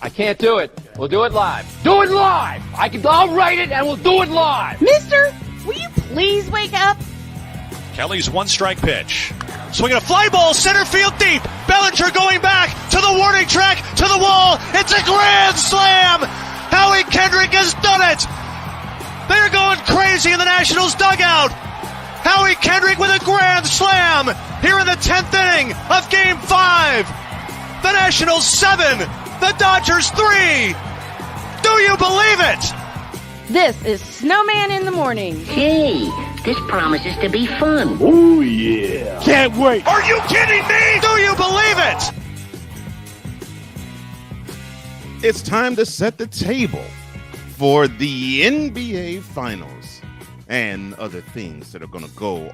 I can't do it. We'll do it live. Do it live! I'll write it and we'll do it live! Mister, will you please wake up? Kelly's one-strike pitch. Swinging a fly ball, center field deep. Bellinger going back to the warning track, to the wall. It's a grand slam! Howie Kendrick has done it! They're going crazy in the Nationals dugout! Howie Kendrick with a grand slam here in the 10th inning of Game 5. The Nationals 7, the Dodgers 3. Do you believe it? This is Snowman in the Morning. Hey, this promises to be fun. Oh, yeah. Can't wait. Are you kidding me? Do you believe it? It's time to set the table for the NBA Finals and other things that are going to go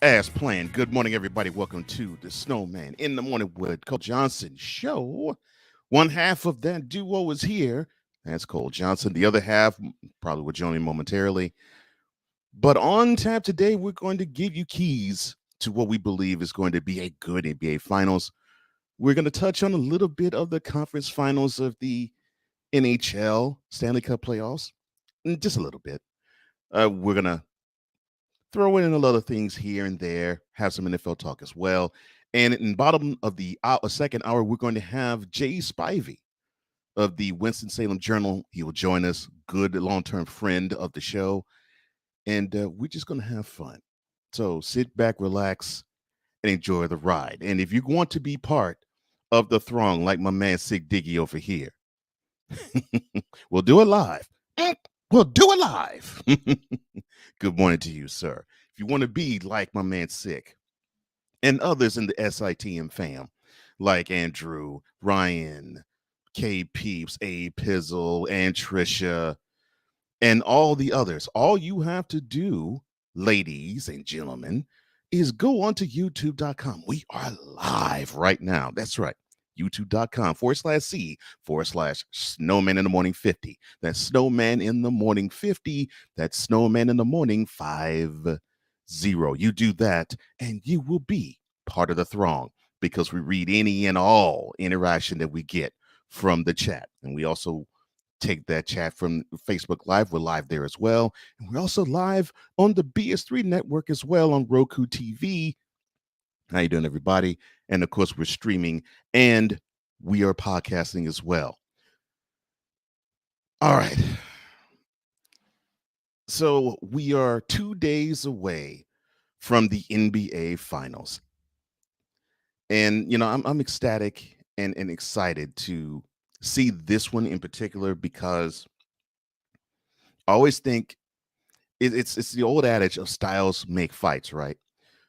as planned. Good morning, everybody. Welcome to the Snowman in the Morning with Cole Johnson show. One half of that duo is here. That's Cole Johnson. The other half probably will join me momentarily. But on tap today, we're going to give you keys to what we believe is going to be a good NBA Finals. We're going to touch on a little bit of the conference finals of the NHL Stanley Cup playoffs, just a little bit. We're going to throw in a lot of things here and there, have some NFL talk as well. And in the bottom of the second hour, we're going to have Jay Spivey of the Winston-Salem Journal. He will join us, good long-term friend of the show. And we're just going to have fun. So sit back, relax, and enjoy the ride. And if you want to be part of the throng, like my man Sig Diggy over here, we'll do it live. We'll do it live. Good morning to you, sir. If you want to be like my man Sig and others in the SITM fam, like Andrew, Ryan, K Peeps, A Pizzle, and Trisha, and all the others, all you have to do, ladies and gentlemen, is go onto youtube.com. We are live right now. That's right. youtube.com/C/Snowman in the Morning 50. That's Snowman in the Morning 50. That's Snowman in the Morning 50. You do that, and you will be part of the throng because we read any and all interaction that we get from the chat. And we also take that chat from Facebook Live. We're live there as well. And we're also live on the BS3 network as well on Roku TV. How you doing, everybody? And of course, we're streaming and we are podcasting as well. All right. So we are 2 days away from the NBA Finals. And, you know, I'm ecstatic and excited to see this one in particular because I always think it's the old adage of styles make fights, right?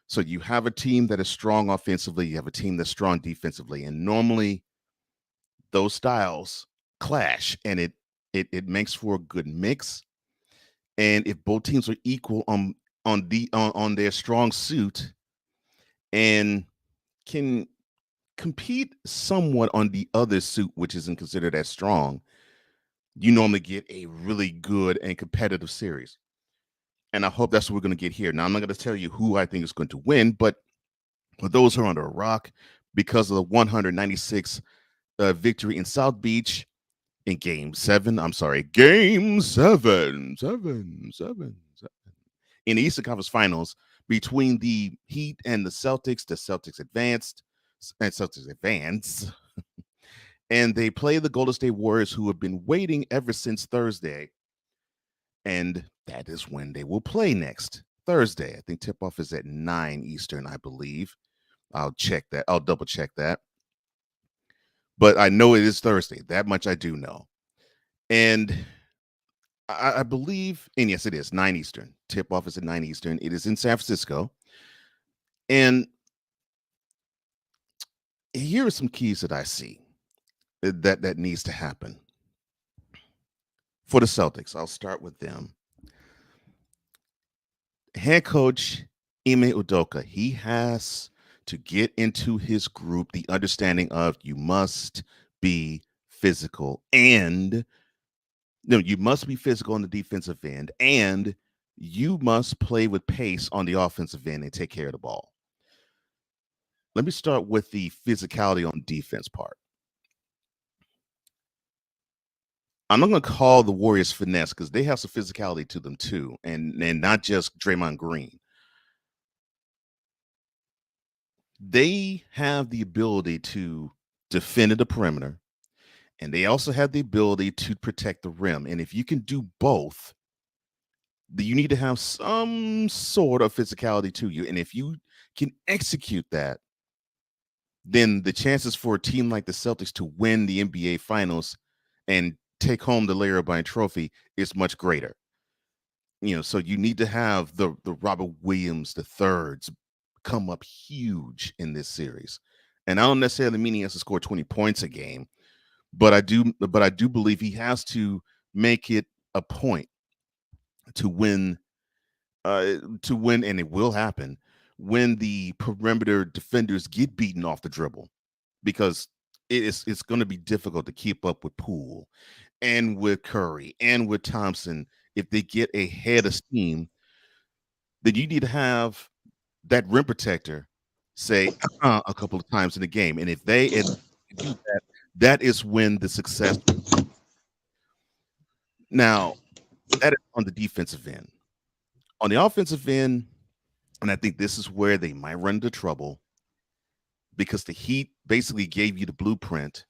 So you have a team that is strong offensively, you have a team that's strong defensively, and normally those styles clash, and it makes for a good mix. And if both teams are equal on their strong suit and can compete somewhat on the other suit, which isn't considered as strong, you normally get a really good and competitive series. And I hope that's what we're going to get here. Now, I'm not going to tell you who I think is going to win, but for those who are under a rock, because of the 196 victory in South Beach in Game 7 in the Eastern Conference Finals between the Heat and the Celtics advanced, and they play the Golden State Warriors, who have been waiting ever since Thursday. And that is when they will play next Thursday. I think tip-off is at 9 Eastern, I believe. I'll check that. I'll double check that. But I know it is Thursday. That much I do know. And I believe, and yes, it is 9 Eastern. Tip-off is at 9 Eastern. It is in San Francisco. And here are some keys that I see that needs to happen. For the Celtics, I'll start with them. Head coach Ime Udoka, he has to get into his group the understanding of you must be physical, and you must be physical on the defensive end, and you must play with pace on the offensive end and take care of the ball. Let me start with the physicality on defense part. I'm not going to call the Warriors finesse because they have some physicality to them too, and not just Draymond Green. They have the ability to defend at the perimeter, and they also have the ability to protect the rim. And if you can do both, you need to have some sort of physicality to you. And if you can execute that, then the chances for a team like the Celtics to win the NBA Finals and take home the Larry O'Brien Trophy is much greater. So you need to have the Robert Williams the thirds come up huge in this series. And I don't necessarily mean he has to score 20 points a game, but I do believe he has to make it a point to win, and it will happen when the perimeter defenders get beaten off the dribble, because it's going to be difficult to keep up with Poole and with Curry and with Thompson. If they get a head of steam, then you need to have that rim protector say a couple of times in the game. And if they do that, that is when the success. Now, that is on the defensive end. On the offensive end, and I think this is where they might run into trouble, because the Heat basically gave you the blueprint.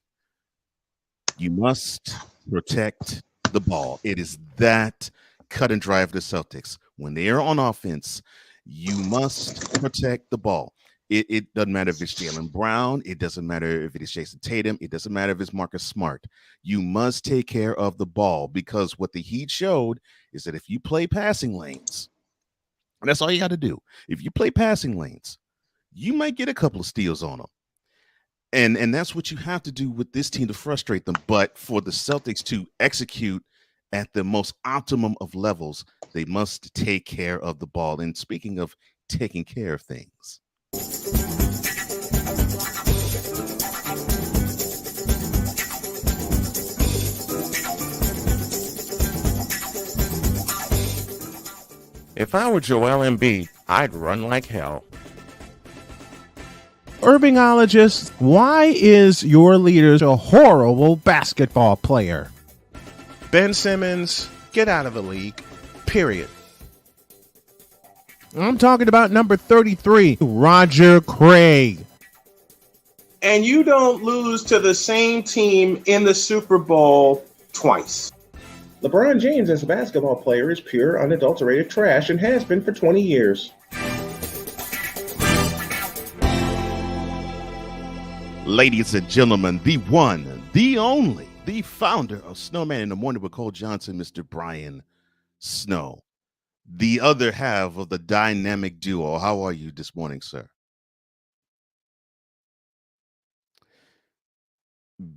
You must protect the ball. It is that cut and dry of the Celtics. When they are on offense, you must protect the ball. It doesn't matter if it's Jaylen Brown. It doesn't matter if it is Jason Tatum. It doesn't matter if it's Marcus Smart. You must take care of the ball, because what the Heat showed is that if you play passing lanes, and that's all you got to do. If you play passing lanes, you might get a couple of steals on them. And that's what you have to do with this team to frustrate them. But for the Celtics to execute at the most optimum of levels, they must take care of the ball. And speaking of taking care of things, if I were Joel Embiid, I'd run like hell. Urbingologist, why is your leader a horrible basketball player? Ben Simmons, get out of the league. Period. I'm talking about number 33, Roger Craig. And you don't lose to the same team in the Super Bowl twice. LeBron James as a basketball player is pure, unadulterated trash and has been for 20 years. ladies and gentlemen, the one, the only, the founder of Snowman in the Morning with Cole Johnson, Mr. Brian Snow, the other half of the dynamic duo. How are you this morning, sir?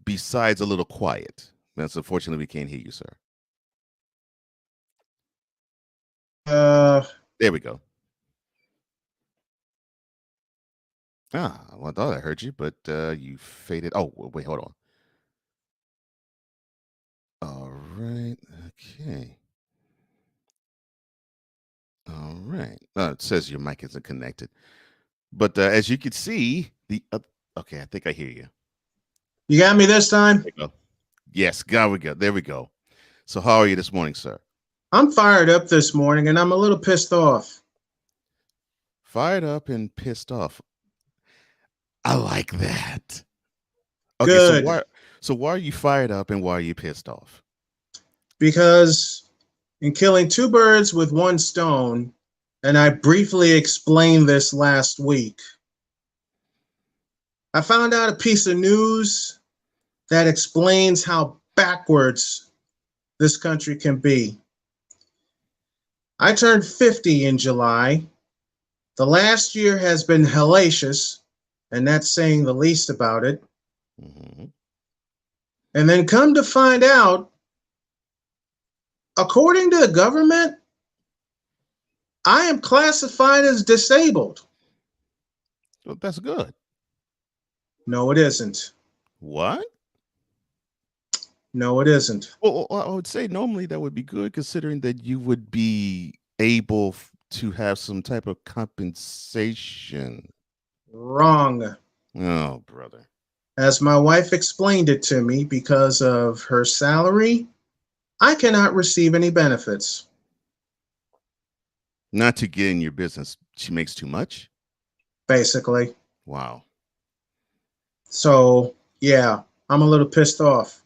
Besides a little quiet. That's unfortunately we can't hear you, sir. There we go. Well, I thought I heard you, but you faded. Oh, wait, hold on. All right. Okay. All right. It says your mic isn't connected. But as you can see, okay, I think I hear you. You got me this time? There we go. Yes, there we go. So how are you this morning, sir? I'm fired up this morning, and I'm a little pissed off. Fired up and pissed off. I like that. Okay, Good. So why are you fired up and why are you pissed off? Because in killing two birds with one stone, and I briefly explained this last week, I found out a piece of news that explains how backwards this country can be. I turned 50 in July. The last year has been hellacious, and that's saying the least about it. Mm-hmm. And then come to find out, according to the government, I am classified as disabled. Well, that's good. No, it isn't. What? No, it isn't. Well, I would say normally that would be good, considering that you would be able to have some type of compensation. Wrong. Oh, brother. As my wife explained it to me, because of her salary I cannot receive any benefits. Not to get in your business. She makes too much? Basically. Wow. So yeah, I'm a little pissed off.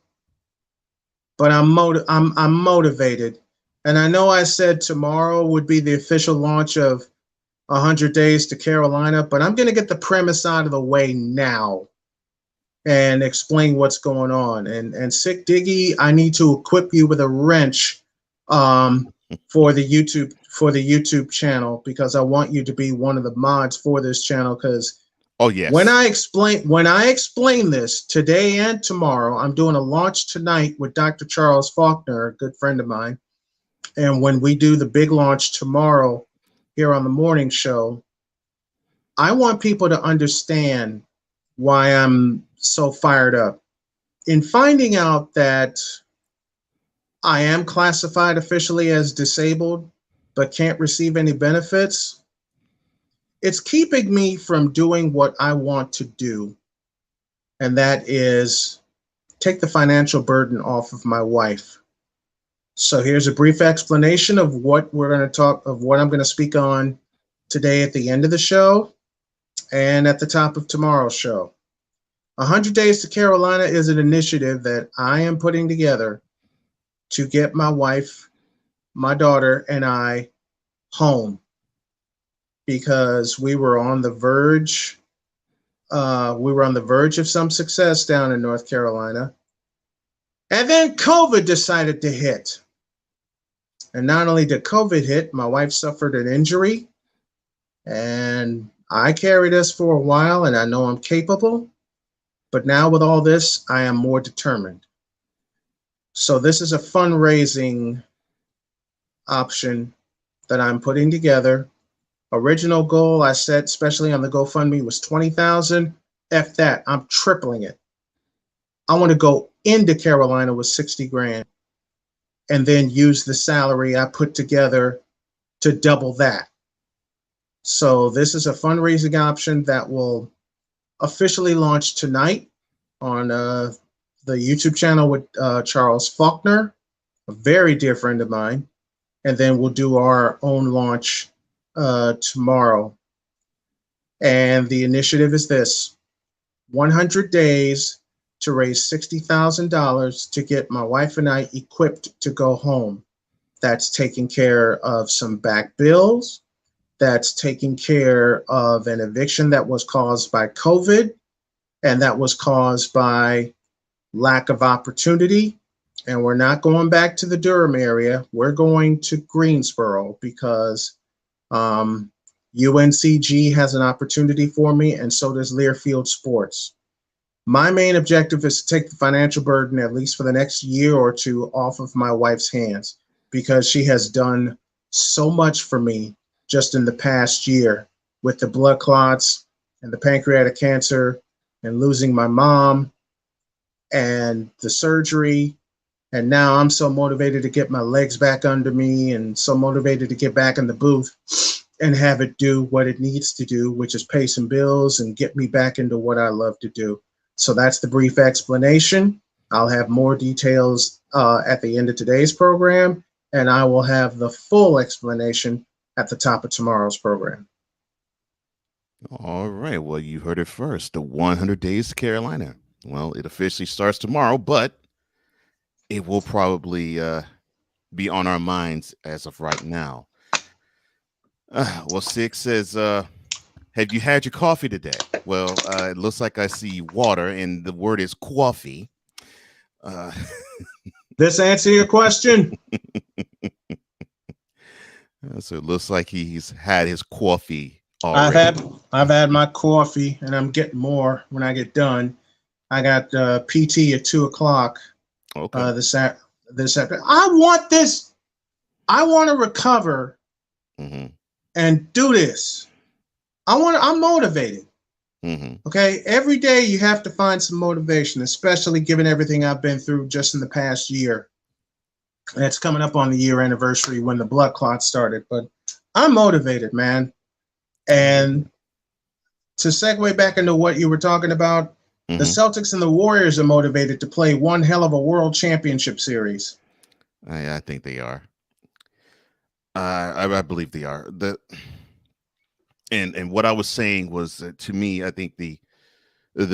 But I'm motivated. And I know I said tomorrow would be the official launch of 100 Days to Carolina, but I'm going to get the premise out of the way now and explain what's going on. And Sick Diggy, I need to equip you with a wrench for the YouTube channel, because I want you to be one of the mods for this channel. Because when I explain this today and tomorrow, I'm doing a launch tonight with Dr. Charles Faulkner, a good friend of mine. And when we do the big launch tomorrow here on the morning show, I want people to understand why I'm so fired up. In finding out that I am classified officially as disabled, but can't receive any benefits, it's keeping me from doing what I want to do. And that is take the financial burden off of my wife. So here's a brief explanation of what I'm going to speak on today at the end of the show and at the top of tomorrow's show. 100 Days to Carolina is an initiative that I am putting together to get my wife, my daughter, and I home, because we were on the verge. We were on the verge of some success down in North Carolina. And then COVID decided to hit. And not only did COVID hit, my wife suffered an injury. And I carried us for a while, and I know I'm capable. But now with all this, I am more determined. So this is a fundraising option that I'm putting together. Original goal I set, especially on the GoFundMe, was $20,000. F that, I'm tripling it. I want to go into Carolina with 60 grand and then use the salary I put together to double that. So this is a fundraising option that will officially launch tonight on the YouTube channel with Charles Faulkner, a very dear friend of mine. And then we'll do our own launch tomorrow. And the initiative is this: 100 days to raise $60,000 to get my wife and I equipped to go home. That's taking care of some back bills. That's taking care of an eviction that was caused by COVID, and that was caused by lack of opportunity. And we're not going back to the Durham area. We're going to Greensboro because UNCG has an opportunity for me, and so does Learfield Sports. My main objective is to take the financial burden, at least for the next year or two, off of my wife's hands, because she has done so much for me just in the past year with the blood clots and the pancreatic cancer and losing my mom and the surgery. And now I'm so motivated to get my legs back under me and so motivated to get back in the booth and have it do what it needs to do, which is pay some bills and get me back into what I love to do. So that's the brief explanation. I'll have more details at the end of today's program, and I will have the full explanation at the top of tomorrow's program. All right. Well, you heard it first. The 100 Days to Carolina. Well, it officially starts tomorrow, but it will probably be on our minds as of right now. Well, Six says, have you had your coffee today? Well, it looks like I see water, and the word is coffee. This answer your question? So it looks like he's had his coffee already. I've had my coffee, and I'm getting more when I get done. I got PT at 2:00. Okay. This afternoon. I want this. I want to recover and do this. I'm motivated. Okay. Every day you have to find some motivation, especially given everything I've been through just in the past year. And it's coming up on the year anniversary when the blood clot started, but I'm motivated, man. And to segue back into what you were talking about, the Celtics and the Warriors are motivated to play one hell of a world championship series. I think they are. I believe they are. And what I was saying was, to me, I think the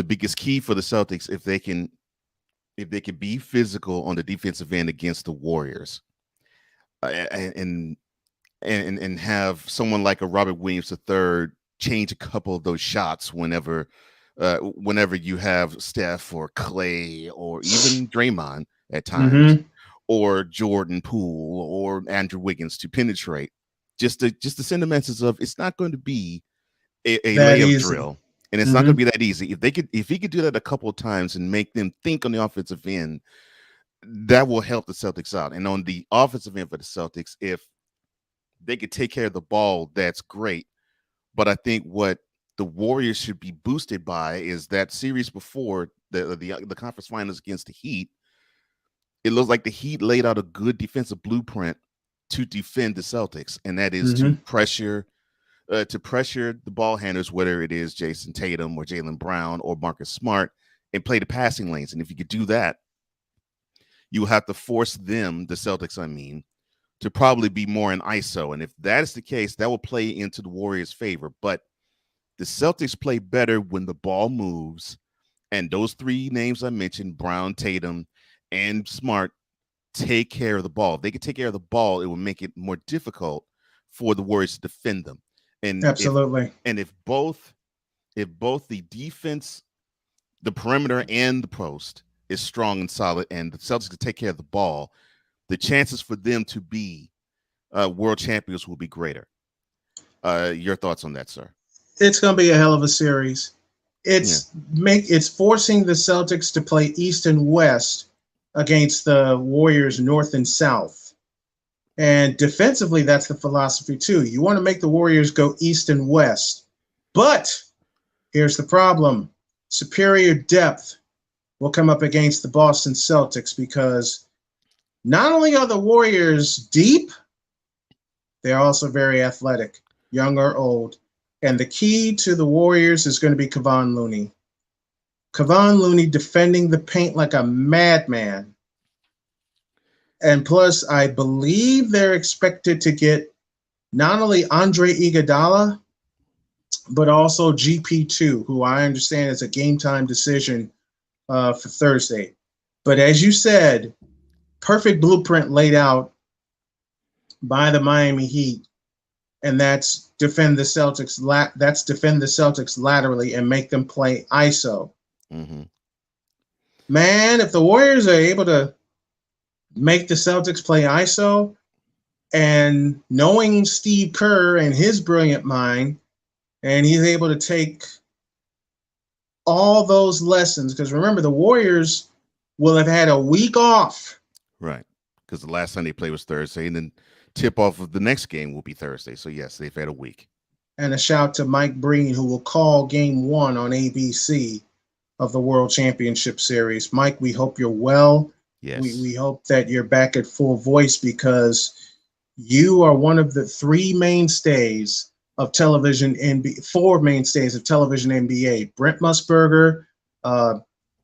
biggest key for the Celtics, if they can be physical on the defensive end against the Warriors, and have someone like a Robert Williams III change a couple of those shots whenever you have Steph or Clay or even Draymond at times, or Jordan Poole or Andrew Wiggins to penetrate, just to send a message of it's not going to be a layup drill, and it's not going to be that easy. If he could do that a couple of times and make them think on the offensive end, that will help the Celtics out. And on the offensive end for the Celtics, if they could take care of the ball, that's great. But I think what the Warriors should be boosted by is that series before the conference finals against the Heat. It looks like the Heat laid out a good defensive blueprint to defend the Celtics, and that is to pressure the ball handlers, whether it is Jason Tatum or Jaylen Brown or Marcus Smart, and play the passing lanes. And if you could do that, you will have to force them, the Celtics, I mean, to probably be more in ISO. And if that is the case, that will play into the Warriors' favor. But the Celtics play better when the ball moves. And those three names I mentioned, Brown, Tatum, and Smart, take care of the ball. If they can take care of the ball, it will make it more difficult for the Warriors to defend them. And absolutely. If both the defense, the perimeter, and the post is strong and solid, and the Celtics can take care of the ball, the chances for them to be world champions will be greater. Your thoughts on that, sir? It's going to be a hell of a series. It's forcing the Celtics to play East and West against the Warriors North and South. And defensively, that's the philosophy too. You want to make the Warriors go East and West. But here's the problem. Superior depth will come up against the Boston Celtics, because not only are the Warriors deep, they're also very athletic, young or old. And the key to the Warriors is going to be Kevon Looney. Kevon Looney defending the paint like a madman. And plus, I believe they're expected to get not only Andre Iguodala, but also GP2, who I understand is a game-time decision for Thursday. But as you said, perfect blueprint laid out by the Miami Heat, and that's defend the Celtics. That's defend the Celtics laterally and make them play ISO. Man, if the Warriors are able to make the Celtics play ISO, and knowing Steve Kerr and his brilliant mind, and he's able to take all those lessons, because remember, the Warriors will have had a week off. Right, because the last time they played was Thursday, and then tip-off of the next game will be Thursday. So, yes, they've had a week. And a shout to Mike Breen, who will call Game 1 on ABC of the World Championship Series. Mike, we hope you're well. Yes. We hope that you're back at full voice, because you are one of the four mainstays of television NBA. Brent Musburger,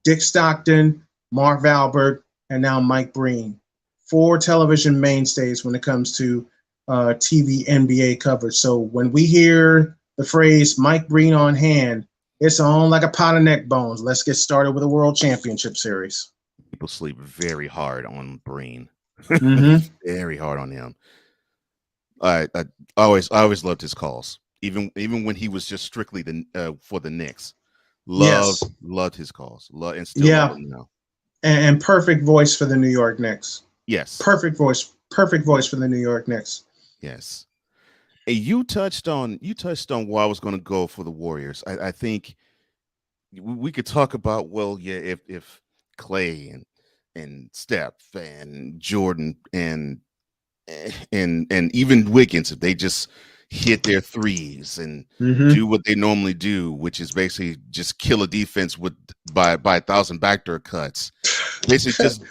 Dick Stockton, Marv Albert, and now Mike Breen. 4 television mainstays when it comes to TV NBA coverage. So when we hear the phrase Mike Breen on hand, it's on like a pot of neck bones. Let's get started with the World Championship Series. People sleep very hard on Breen. Very hard on him. I always loved his calls, even when he was just strictly for the Knicks. Loved his calls. And still love him now. And perfect voice for the New York Knicks. Yes. Perfect voice for the New York Knicks. Yes. And you touched on where I was going to go for the Warriors. I think we could talk about, if Clay and Steph and Jordan and even Wiggins, if they just hit their threes and do what they normally do, which is basically just kill a defense by 1,000 backdoor cuts. Basically just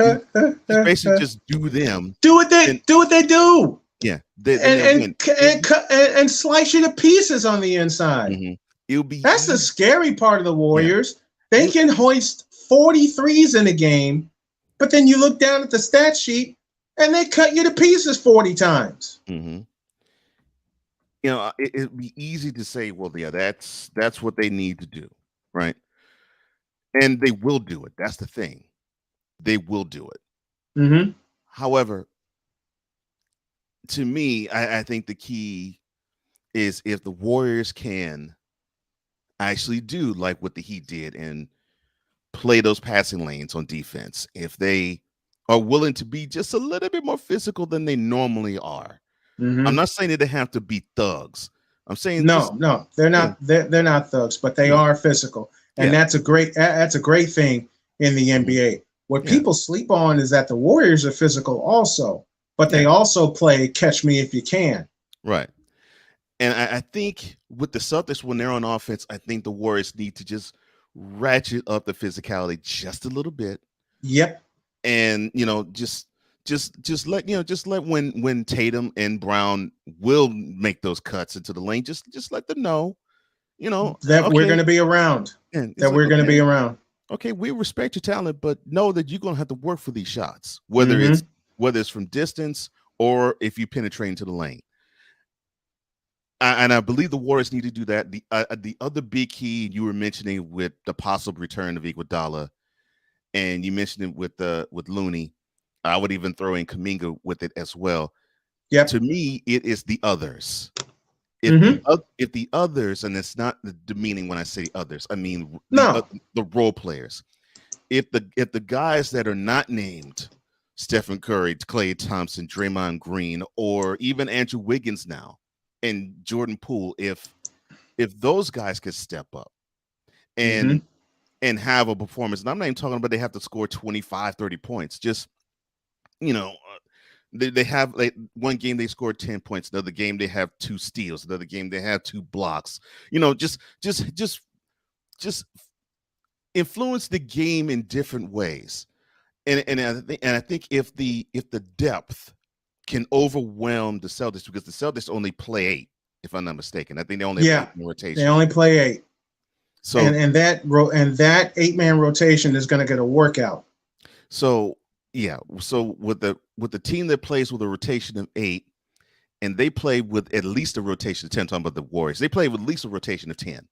do them. Do what they do. Yeah. And slice you to pieces on the inside. That's the scary part of the Warriors. Yeah. They can hoist 43s in a game, but then you look down at the stat sheet and they cut you to pieces 40 times. Mm-hmm. You know, it'd be easy to say, well, yeah, that's what they need to do, right? And they will do it. That's the thing. They will do it. Mm-hmm. However, to me, I think the key is if the Warriors can actually do like what the Heat did and play those passing lanes on defense, if they are willing to be just a little bit more physical than they normally are. Mm-hmm. I'm not saying that they have to be thugs. I'm saying no, they're not. They're not thugs, but they are physical, and that's a great thing in the NBA. What people sleep on is that the Warriors are physical also, but they also play catch me if you can. Right. And I think with the Celtics, when they're on offense, I think the Warriors need to just ratchet up the physicality just a little bit. Yep. And just let when Tatum and Brown will make those cuts into the lane, just let them know, that we're going to be around. That we're going to be around. Okay, we respect your talent, but know that you're going to have to work for these shots, whether it's from distance or if you penetrate into the lane. And I believe the Warriors need to do that. The other big key you were mentioning with the possible return of Iguodala, and you mentioned it with Looney. I would even throw in Kuminga with it as well. Yeah. To me, it is the others. If the others, and it's not demeaning when I say others, I mean the role players. If the guys that are not named Stephen Curry, Klay Thompson, Draymond Green, or even Andrew Wiggins now, and Jordan Poole, if those guys could step up and have a performance, and I'm not even talking about they have to score 25, 30 points, just they have one game they scored 10 points, another game they have 2 steals, another game they have 2 blocks. Just influence the game in different ways. And I think if the depth can overwhelm the Celtics, because the Celtics only play 8, if I'm not mistaken. I think they only have 8 in rotation. They only play 8. So and that 8-man rotation is going to get a workout. So so with the team that plays with a rotation of 8, and they play with at least a rotation of 10, talking about the Warriors, they play with at least a rotation of 10.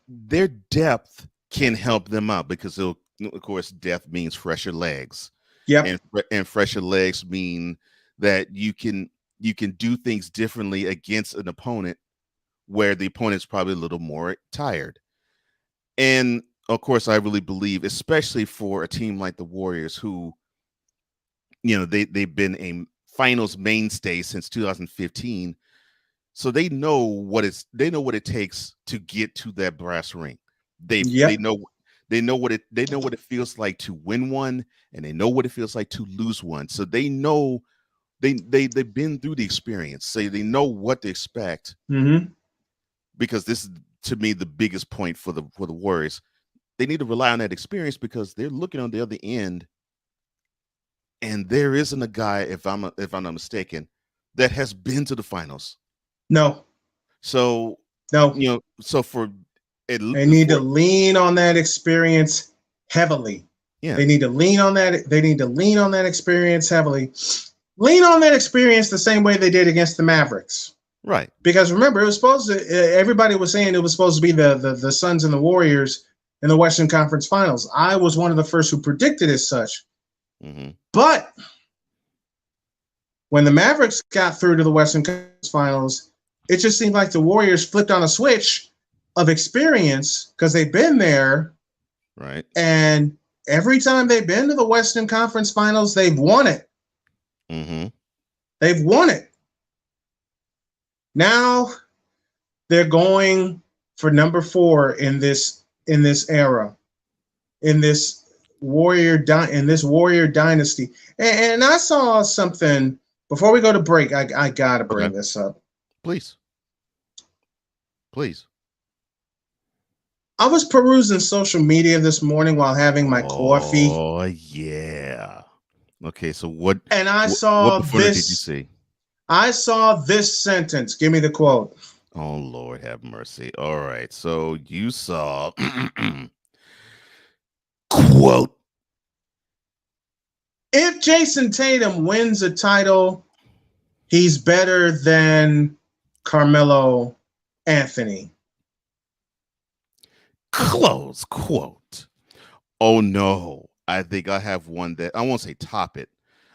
Their depth can help them out because of course depth means fresher legs. Yeah, and fresher legs mean that you can do things differently against an opponent where the opponent's probably a little more tired. And of course, I really believe, especially for a team like the Warriors, who, they've been a finals mainstay since 2015. So they know what it takes to get to that brass ring. They know what it feels like to win one, and they know what it feels like to lose one. So they know they've been through the experience. So they know what to expect. Because this is, to me, the biggest point for the Warriors. They need to rely on that experience because they're looking on the other end, and there isn't a guy, if I'm not mistaken, that has been to the finals. No. So no. So they need to lean on that experience heavily. Yeah. They need to lean on that. They need to lean on that experience heavily. Lean on that experience the same way they did against the Mavericks. Right. Because remember, it was supposed to. Everybody was saying it was supposed to be the Suns and the Warriors in the Western Conference Finals. I was one of the first who predicted as such. But when the Mavericks got through to the Western Conference Finals, it just seemed like the Warriors flipped on a switch of experience because they've been there. Right. And every time they've been to the Western Conference Finals, they've won it. They've won it. Now they're going for number 4 in this era, in this Warrior dynasty. And I saw something before we go to break. I gotta bring this up. Please. I was perusing social media this morning while having my coffee. Oh yeah. Okay, so what? And I saw what this. Did you see? I saw this sentence. Give me the quote. Oh Lord, have mercy. All right, so you saw quote: If Jason Tatum wins a title, he's better than Carmelo Anthony. Close quote. Oh no, I think I have one that I won't say top it.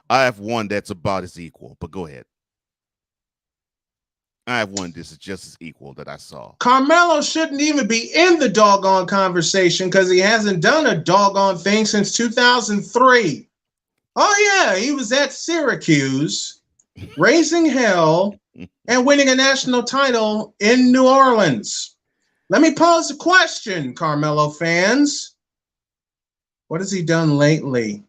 I have one that's about as equal, but go ahead. I have one this is just as equal that I saw. Carmelo shouldn't even be in the doggone conversation because he hasn't done a doggone thing since 2003. Oh yeah, he was at Syracuse, raising hell and winning a national title in New Orleans. Let me pose a question, Carmelo fans. What has he done lately?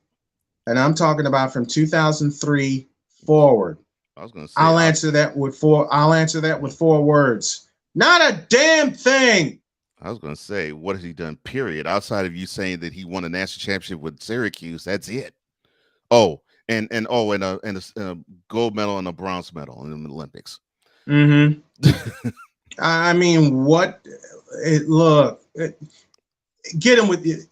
And I'm talking about from 2003 forward. I was going to say I'll answer that with four words. Not a damn thing. I was going to say, what has he done? Period. Outside of you saying that he won a national championship with Syracuse, that's it. Oh, and a gold medal and a bronze medal in the Olympics. Mm-hmm. I mean, what? Get him with you.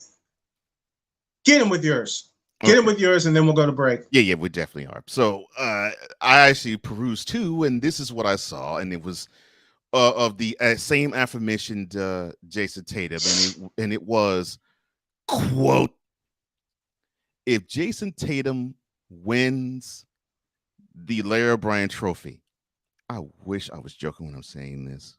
Get him with yours. Get him with yours, and then we'll go to break. Yeah, we definitely are. So I actually perused too, and this is what I saw, and it was of the same aforementioned Jason Tatum, and it was, quote, if Jason Tatum wins the Larry O'Brien Trophy, I wish I was joking when I'm saying this,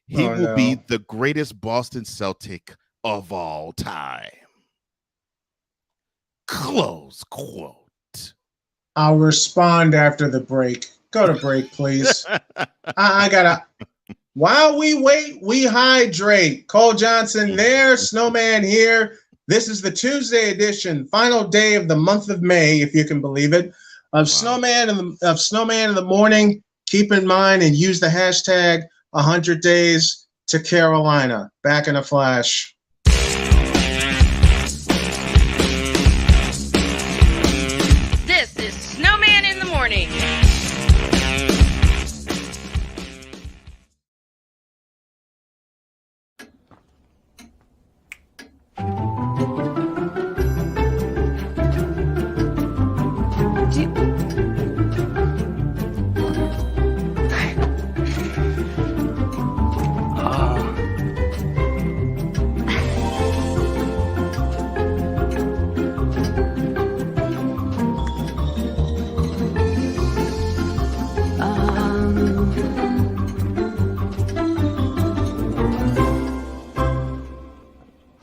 he will be the greatest Boston Celtic of all time. Close quote. I'll respond after the break. Go to break, please. I gotta. While we wait, we hydrate. Cole Johnson there, Snowman here. This is the Tuesday edition, final day of the month of May, if you can believe it, of Snowman in the morning. Keep in mind and use the hashtag 100 days to Carolina. Back in a flash. This is Snowman in the morning.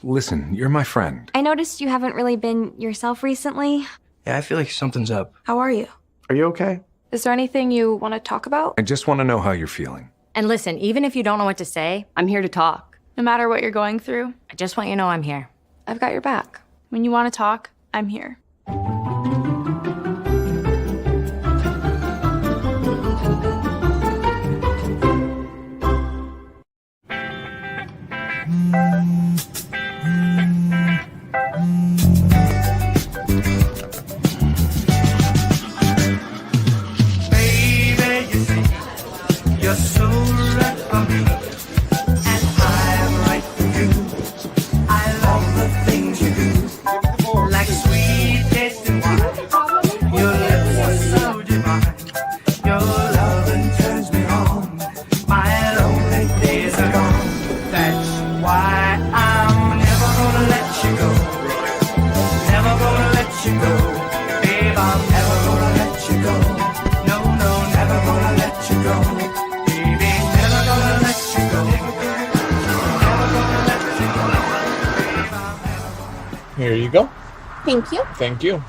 Listen, you're my friend. I noticed you haven't really been yourself recently. Yeah, I feel like something's up. How are you? Are you okay? Is there anything you want to talk about? I just want to know how you're feeling. And listen, even if you don't know what to say, I'm here to talk. No matter what you're going through, I just want you to know I'm here. I've got your back. When you want to talk, I'm here. You're so right for me, and I'm right for you. I love the things you do, like sweet tasting wine. Your lips are so divine. Your loving turns me on. My lonely days are gone. That's why I'm never gonna let you go. Never gonna let you go, babe. I'm never gonna let you go. No, never gonna let you go. Here you go. Thank you. Thank you.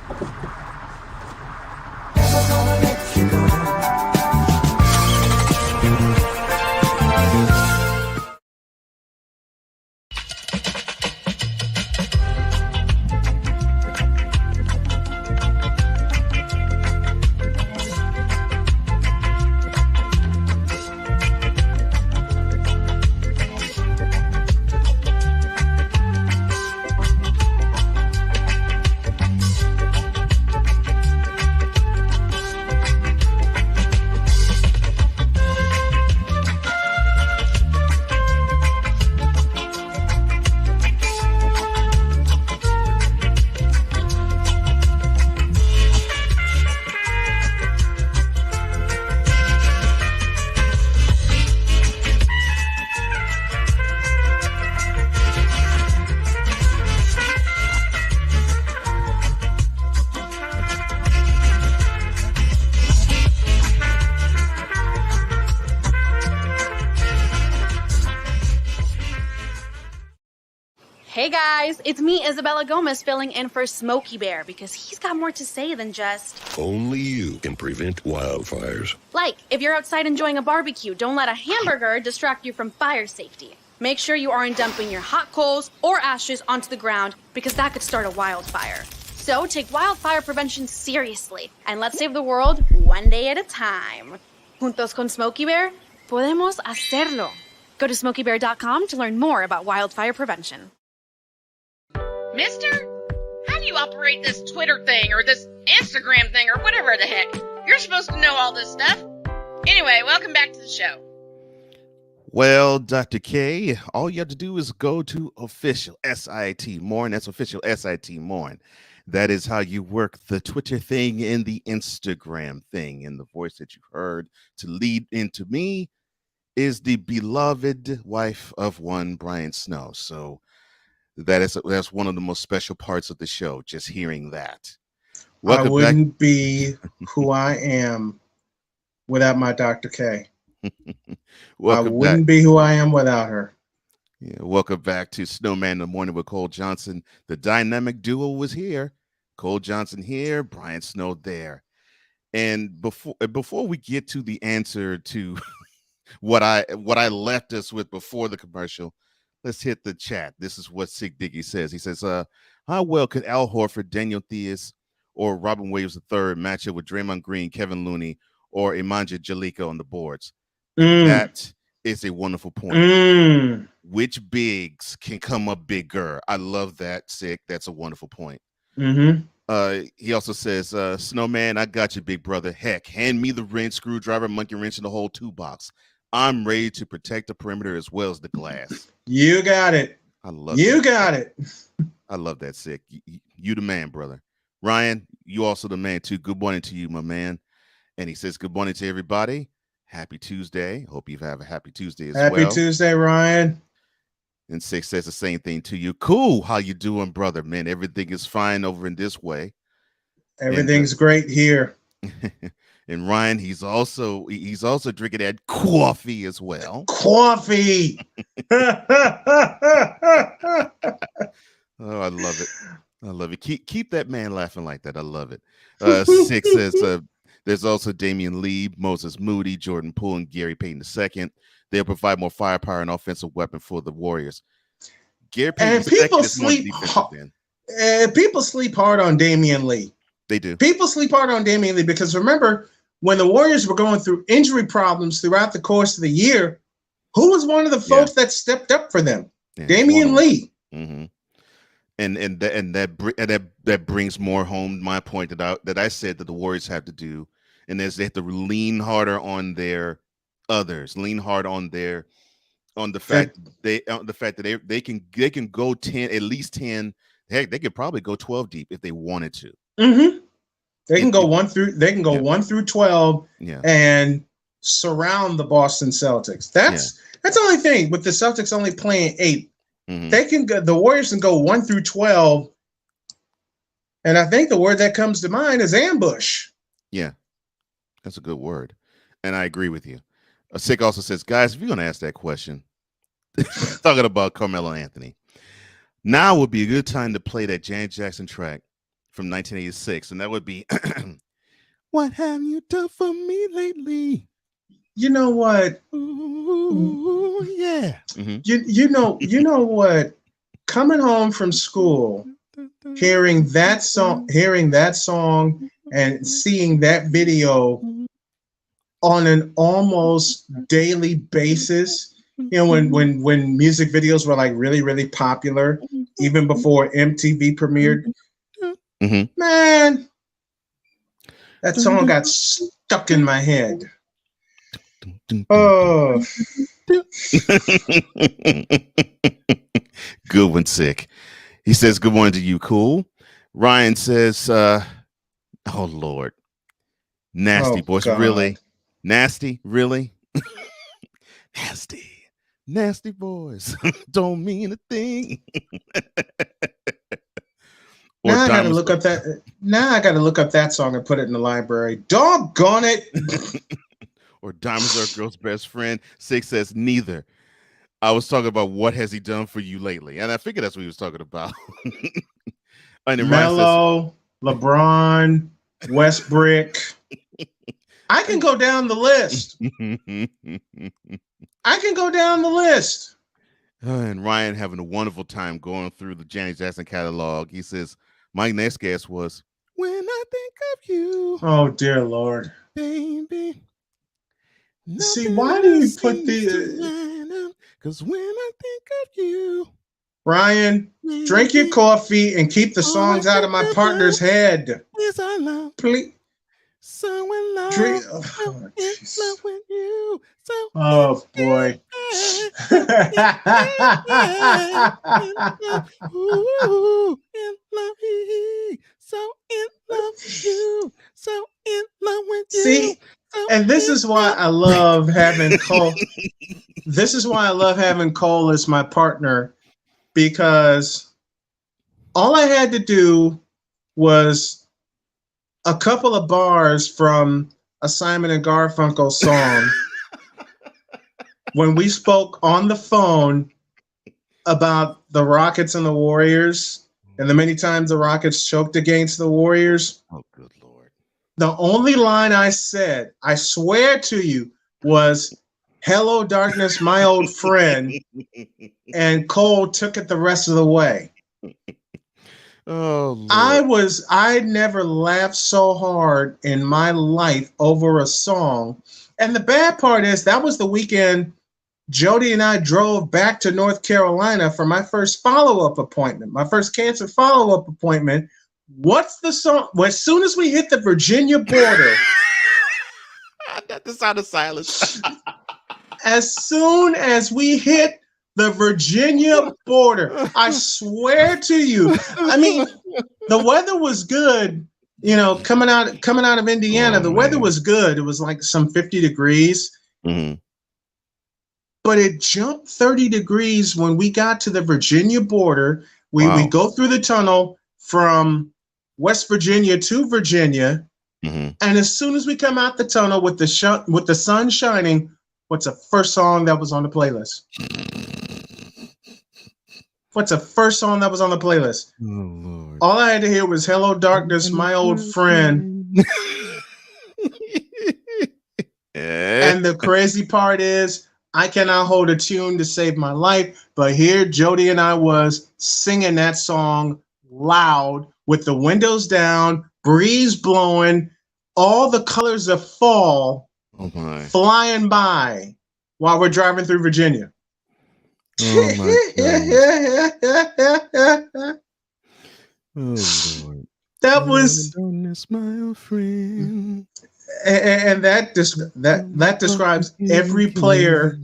guys, it's me, Isabella Gomez, filling in for Smokey Bear because he's got more to say than just... Only you can prevent wildfires. Like, if you're outside enjoying a barbecue, don't let a hamburger distract you from fire safety. Make sure you aren't dumping your hot coals or ashes onto the ground because that could start a wildfire. So take wildfire prevention seriously and let's save the world one day at a time. Juntos con Smokey Bear, podemos hacerlo. Go to smokeybear.com to learn more about wildfire prevention. Mister, how do you operate this Twitter thing or this Instagram thing or whatever the heck? You're supposed to know all this stuff. Anyway, welcome back to the show. Well, Dr. K, all you have to do is go to official SIT Morn. That's official SIT Morn. That is how you work the Twitter thing and the Instagram thing. And the voice that you heard to lead into me is the beloved wife of one Brian Snow. So that's one of the most special parts of the show, just hearing that. I wouldn't be who I am without my Dr. K. I wouldn't be who I am without her. Yeah, welcome back to Snowman in the Morning with Cole Johnson. The dynamic duo was here. Cole Johnson here, Brian Snow there. And before we get to the answer to what I left us with before the commercial, let's hit the chat. This is what Sig Diggy says. He says, how well could Al Horford, Daniel Theus, or Robin Williams III match up with Draymond Green, Kevin Looney, or Imanja Jalika on the boards? That is a wonderful point. Which bigs can come up bigger? I love that, Sig. That's a wonderful point. He also says, Snowman, I got you, big brother. Heck, hand me the wrench, screwdriver, monkey wrench, and the whole toolbox. I'm ready to protect the perimeter as well as the glass. You got it. I love you that. got it. I love that, Sick. You the man, brother. Ryan, you also the man, too. Good morning to you, my man. And he says, good morning to everybody. Happy Tuesday. Hope you have a happy Tuesday as well. Happy Tuesday, Ryan. And Sick says the same thing to you. Cool. How you doing, brother? Man, everything is fine over in this way. Everything's great here. And Ryan, he's also drinking that coffee as well. Coffee. Oh, I love it. I love it. Keep that man laughing like that. I love it. Six says there's also Damian Lee, Moses Moody, Jordan Poole, and Gary Payton II. They'll provide more firepower and offensive weapon for the Warriors. Gary Payton II is more defensive then. People sleep hard on Damian Lee. They do. People sleep hard on Damian Lee because remember when the Warriors were going through injury problems throughout the course of the year, who was one of the folks that stepped up for them? Yeah, Damian Lee. Mm-hmm. And that brings more home my point that I said that the Warriors have to do, and is they have to lean harder on their others, lean hard on the fact that they can go 10, at least 10. Heck, they could probably go 12 deep if they wanted to. Mm-hmm. They can go 1 through 12 and surround the Boston Celtics. That's the only thing with the Celtics only playing 8. Mm-hmm. They can go, the Warriors can go 1 through 12. And I think the word that comes to mind is ambush. Yeah, that's a good word. And I agree with you. Sick also says, guys, if you're going to ask that question, talking about Carmelo Anthony, now would be a good time to play that Janet Jackson track from 1986. And that would be, what have you done for me lately? You know what? Ooh, yeah. Mm-hmm. You know what? Coming home from school, hearing that song and seeing that video on an almost daily basis, you know, when music videos were like really, really popular, even before MTV premiered, man, that song got stuck in my head. Oh, good one, Sick. He says, good morning to you, cool. Ryan says, oh Lord, nasty boys, God. Really? Nasty, really? Nasty boys don't mean a thing. Now I gotta look up that song and put it in the library. Doggone it. Or Diamonds Are a Girl's Best Friend. Six says neither. I was talking about what has he done for you lately, and I figured that's what he was talking about. And then Ryan says, Melo, LeBron, Westbrook. I can go down the list. I can go down the list. And Ryan having a wonderful time going through the Janet Jackson catalog. He says, my next guess was, when I think of you. Oh, dear Lord. Baby. See, why do you put the... Because when I think of you. Ryan, drink your coffee and keep the songs out of my partner's head. Yes, I love. Please. So in love. Drink... Oh, in love with you. So oh boy. Ooh, in love. So in love with you. So in love with you. See, and this is why I love having Cole. This is why I love having Cole as my partner, because all I had to do was a couple of bars from a Simon and Garfunkel song when we spoke on the phone about the Rockets and the Warriors and the many times the Rockets choked against the Warriors. Oh, good Lord. The only line I said, I swear to you, was "Hello, darkness, my old friend," and Cole took it the rest of the way. Oh, Lord. I never laughed so hard in my life over a song. And the bad part is that was the weekend Jody and I drove back to North Carolina for my first follow-up appointment, my first cancer follow-up appointment. What's the song? Well, as soon as we hit the Virginia border, Not the sound of silence. as soon as we hit the Virginia border, I swear to you. I mean, the weather was good. You know, coming out of Indiana, the weather was good. It was like some 50 degrees. Mm-hmm. But it jumped 30 degrees when we got to the Virginia border. We go through the tunnel from West Virginia to Virginia. Mm-hmm. And as soon as we come out the tunnel with the sun shining, what's the first song that was on the playlist? What's the first song that was on the playlist? Oh, Lord. All I had to hear was "Hello, darkness, my old friend." And the crazy part is, I cannot hold a tune to save my life, but here Jody and I was singing that song loud with the windows down, breeze blowing, all the colors of fall flying by while we're driving through Virginia. Oh, my God. Oh, Lord. That was... Darkness, my old friend. And that describes every player.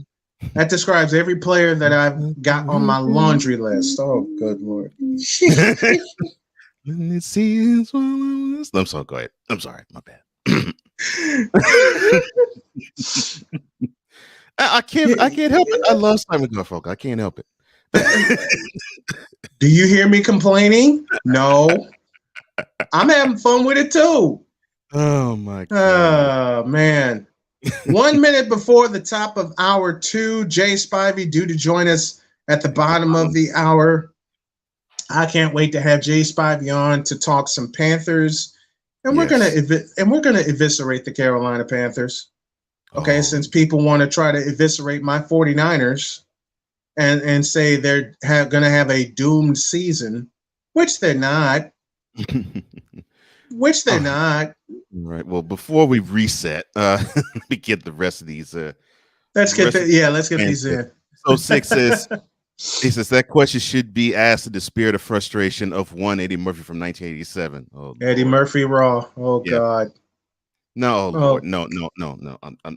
That describes every player that I've got on my laundry list. Oh, good Lord. I'm sorry. Go ahead. I'm sorry. My bad. I can't help it. I love Simon Garfunkel. I can't help it. Do you hear me complaining? No. I'm having fun with it too. Oh my God. Oh man. 1 minute before the top of hour 2, Jay Spivey due to join us at the bottom of the hour. I can't wait to have Jay Spivey on to talk some Panthers. And we're gonna eviscerate the Carolina Panthers. Okay, since people want to try to eviscerate my 49ers and say they're gonna have a doomed season, which they're not. Which they're not. Right. Well, before we reset, we get the rest of these. Let's get these in. So 6 says, he says that question should be asked in the spirit of frustration of one Eddie Murphy from 1987. Oh, Eddie Lord. Murphy Raw. Oh yeah. God. No, Lord. No.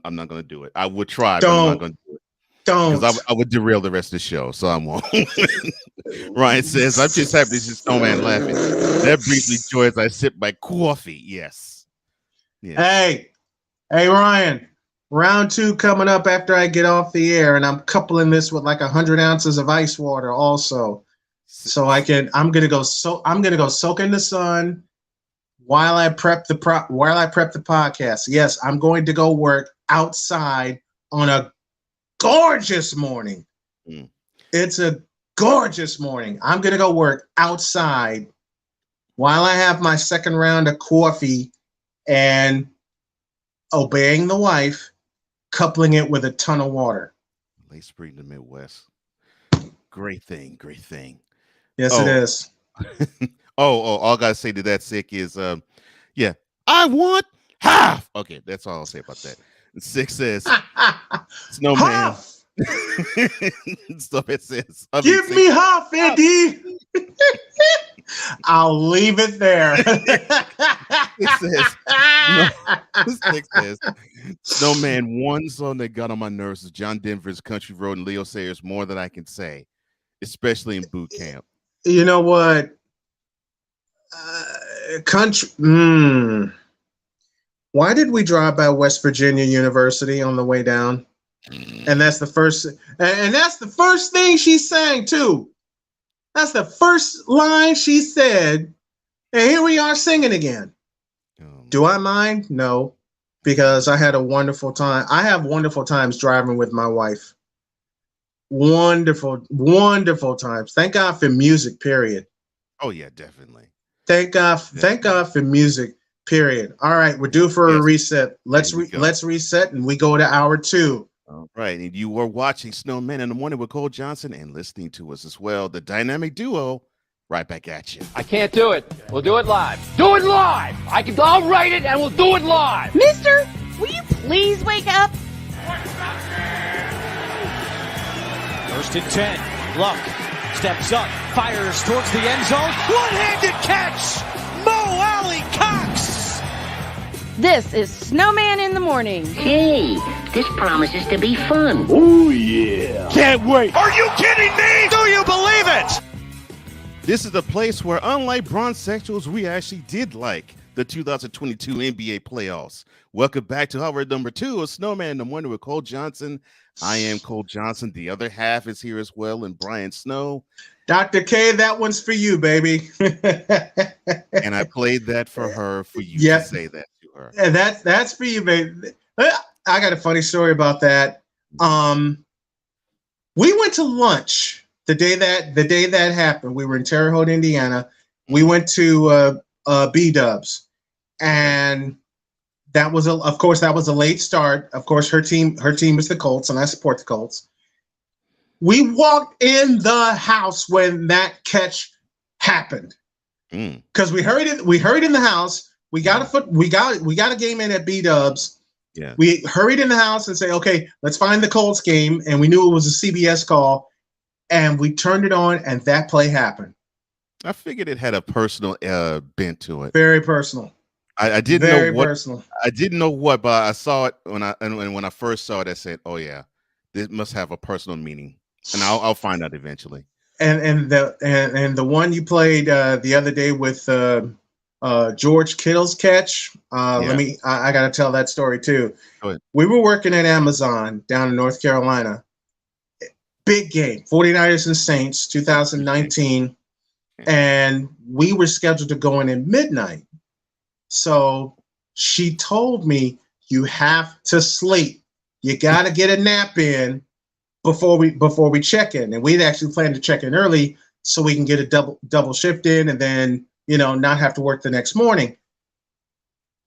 I'm not gonna do it. I would try, but I'm not gonna do it. Don't. Because I would derail the rest of the show, so I won't. Ryan says, I'm just happy to see Snowman laughing. That brings me joy as I sip my coffee. Yes. Hey, Ryan, round 2 coming up after I get off the air, and I'm coupling this with like 100 ounces of ice water also. So I'm gonna go soak in the sun while I prep the podcast. Yes, I'm going to go work outside on a gorgeous morning. Mm. It's a gorgeous morning. I'm going to go work outside while I have my second round of coffee and obeying the wife, coupling it with a ton of water. Late spring in the Midwest. Great thing. Great thing. Yes, it is. All I got to say to that, Sick, is, yeah, I want half. Okay, that's all I'll say about that. And Sick says, Snowman. Half! Stuff it says. Give me half, Eddie. I'll leave it there. Sick says, Snowman, one song that got on my nerves is John Denver's Country Road and Leo Sayers, More Than I Can Say, especially in boot camp. You know what? Country. Why did we drive by West Virginia University on the way down? And that's the first, and that's the first thing she sang too. That's the first line she said, and here we are singing again. Do I mind? No, because I had a wonderful time. I have wonderful times driving with my wife. Wonderful, wonderful times. Thank God for music. Period. Oh yeah, definitely. Thank God for music. Period. All right, we're due for a reset. Let's reset, and we go to hour 2. All right, and you were watching Snowman in the Morning with Cole Johnson and listening to us as well, the dynamic duo. Right back at you. I can't do it. We'll do it live. Do it live. I'll write it and we'll do it live. Mister, will you please wake up? First and 10. Luck steps up, fires towards the end zone. One-handed catch. Mo Alley Cox. This is Snowman in the Morning. Hey, this promises to be fun. Oh, yeah. Can't wait. Are you kidding me? Do you believe it? This is the place where, unlike bronzexuals, we actually did like the 2022 NBA playoffs. Welcome back to hour number 2 of Snowman in the Morning with Cole Johnson. I am Cole Johnson. The other half is here as well, and Brian Snow. Dr. K, that one's for you, baby. And I played that for her, for you to say that to her. And that's for you, baby. I got a funny story about that. We went to lunch the day that happened. We were in Terre Haute, Indiana. We went to B-Dubs, and that was of course a late start. Of course, her team is the Colts, and I support the Colts. We walked in the house when that catch happened because we heard it. We heard it in the house. We got a game in at B-Dubs. Yeah. We hurried in the house and say, okay, let's find the Colts game, and we knew it was a CBS call, and we turned it on, and that play happened. I figured it had a personal bent to it. Very personal. I didn't Very know what. personal. I didn't know what, but I saw it when I first saw it. I said, "Oh yeah, this must have a personal meaning," and I'll find out eventually. And the one you played the other day with George Kittle's catch. I got to tell that story too. Go ahead. We were working at Amazon down in North Carolina. Big game, 49ers and Saints, 2019, and we were scheduled to go in at midnight. So she told me, you have to sleep. You got to get a nap in before we check in. And we'd actually planned to check in early so we can get a double shift in and then, not have to work the next morning.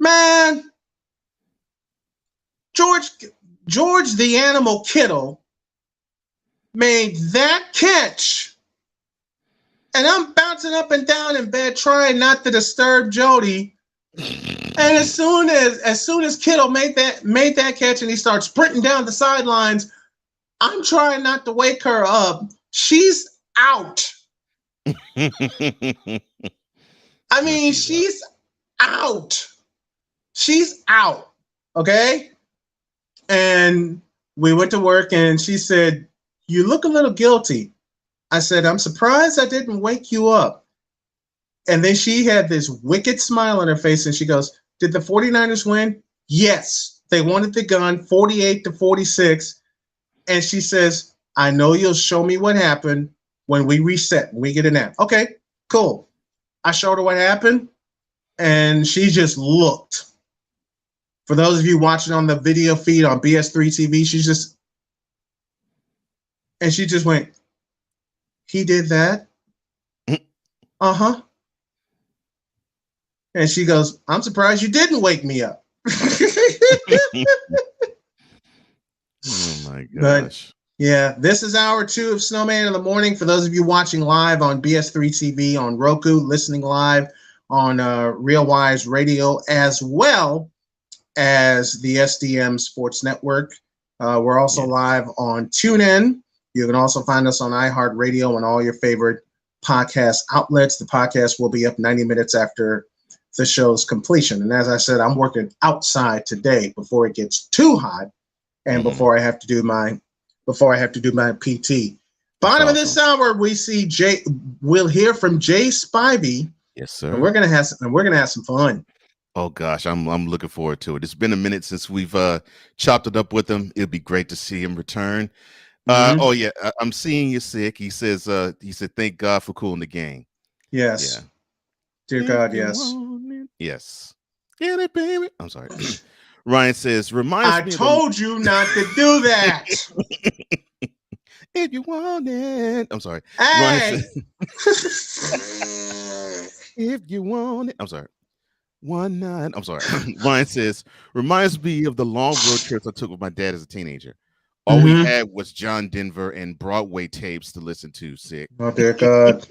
Man, George the Animal Kittle made that catch. And I'm bouncing up and down in bed trying not to disturb Jody. And as soon as Kittle made that catch and he starts sprinting down the sidelines, I'm trying not to wake her up. She's out. I mean, she's out. She's out. Okay? And we went to work and she said, "You look a little guilty." I said, "I'm surprised I didn't wake you up." And then she had this wicked smile on her face and she goes, "Did the 49ers win?" "Yes, they wanted the gun 48-46. And she says, "I know you'll show me what happened when we reset, when we get a nap." Okay, cool. I showed her what happened and she just looked. For those of you watching on the video feed on BS3 TV, she's just, And she just went, he did that? Uh-huh. And she goes, I'm surprised you didn't wake me up. Oh my gosh. But yeah, this is hour 2 of Snowman in the Morning. For those of you watching live on BS3 TV, on Roku, listening live on Real Wise Radio, as well as the SDM Sports Network. We're also live on TuneIn. You can also find us on iHeartRadio and all your favorite podcast outlets. The podcast will be up 90 minutes after the show's completion. And as I said, I'm working outside today before it gets too hot and before I have to do my PT. Bottom of this hour, we'll hear from Jay Spivey. Yes, sir. And we're gonna have some fun. Oh gosh, I'm looking forward to it. It's been a minute since we've chopped it up with him. It'll be great to see him return. Oh yeah, I'm seeing you sick. He said thank God for cooling the game. Yes. Yeah. Dear God, yes. Yes. Get it, baby. I'm sorry. Ryan says, reminds me. I told you not to do that. If you want it. I'm sorry. Hey. Ryan says, if you want it. I'm sorry. 1 9. I'm sorry. Ryan says, reminds me of the long road trips I took with my dad as a teenager. All we had was John Denver and Broadway tapes to listen to. Sick. Oh dear God.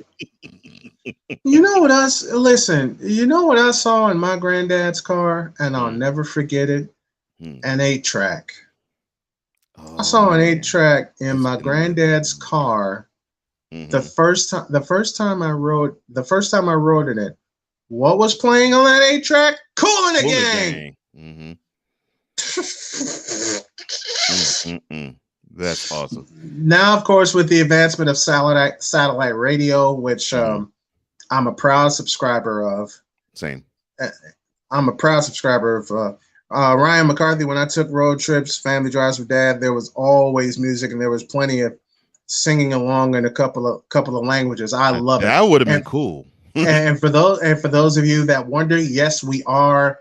You know what I saw in my granddad's car, and I'll never forget it. An 8-track. I saw an 8-track in my granddad's car. The first time I rode in it. What was playing on that 8-track? Cool in the Gang. That's awesome. Now, of course, with the advancement of satellite radio, which I'm a proud subscriber of. Same. I'm a proud subscriber of Ryan McCarthy. When I took road trips, family drives with Dad, there was always music, and there was plenty of singing along in a couple of languages. I love it. That would have been cool. and for those of you that wonder, yes, we are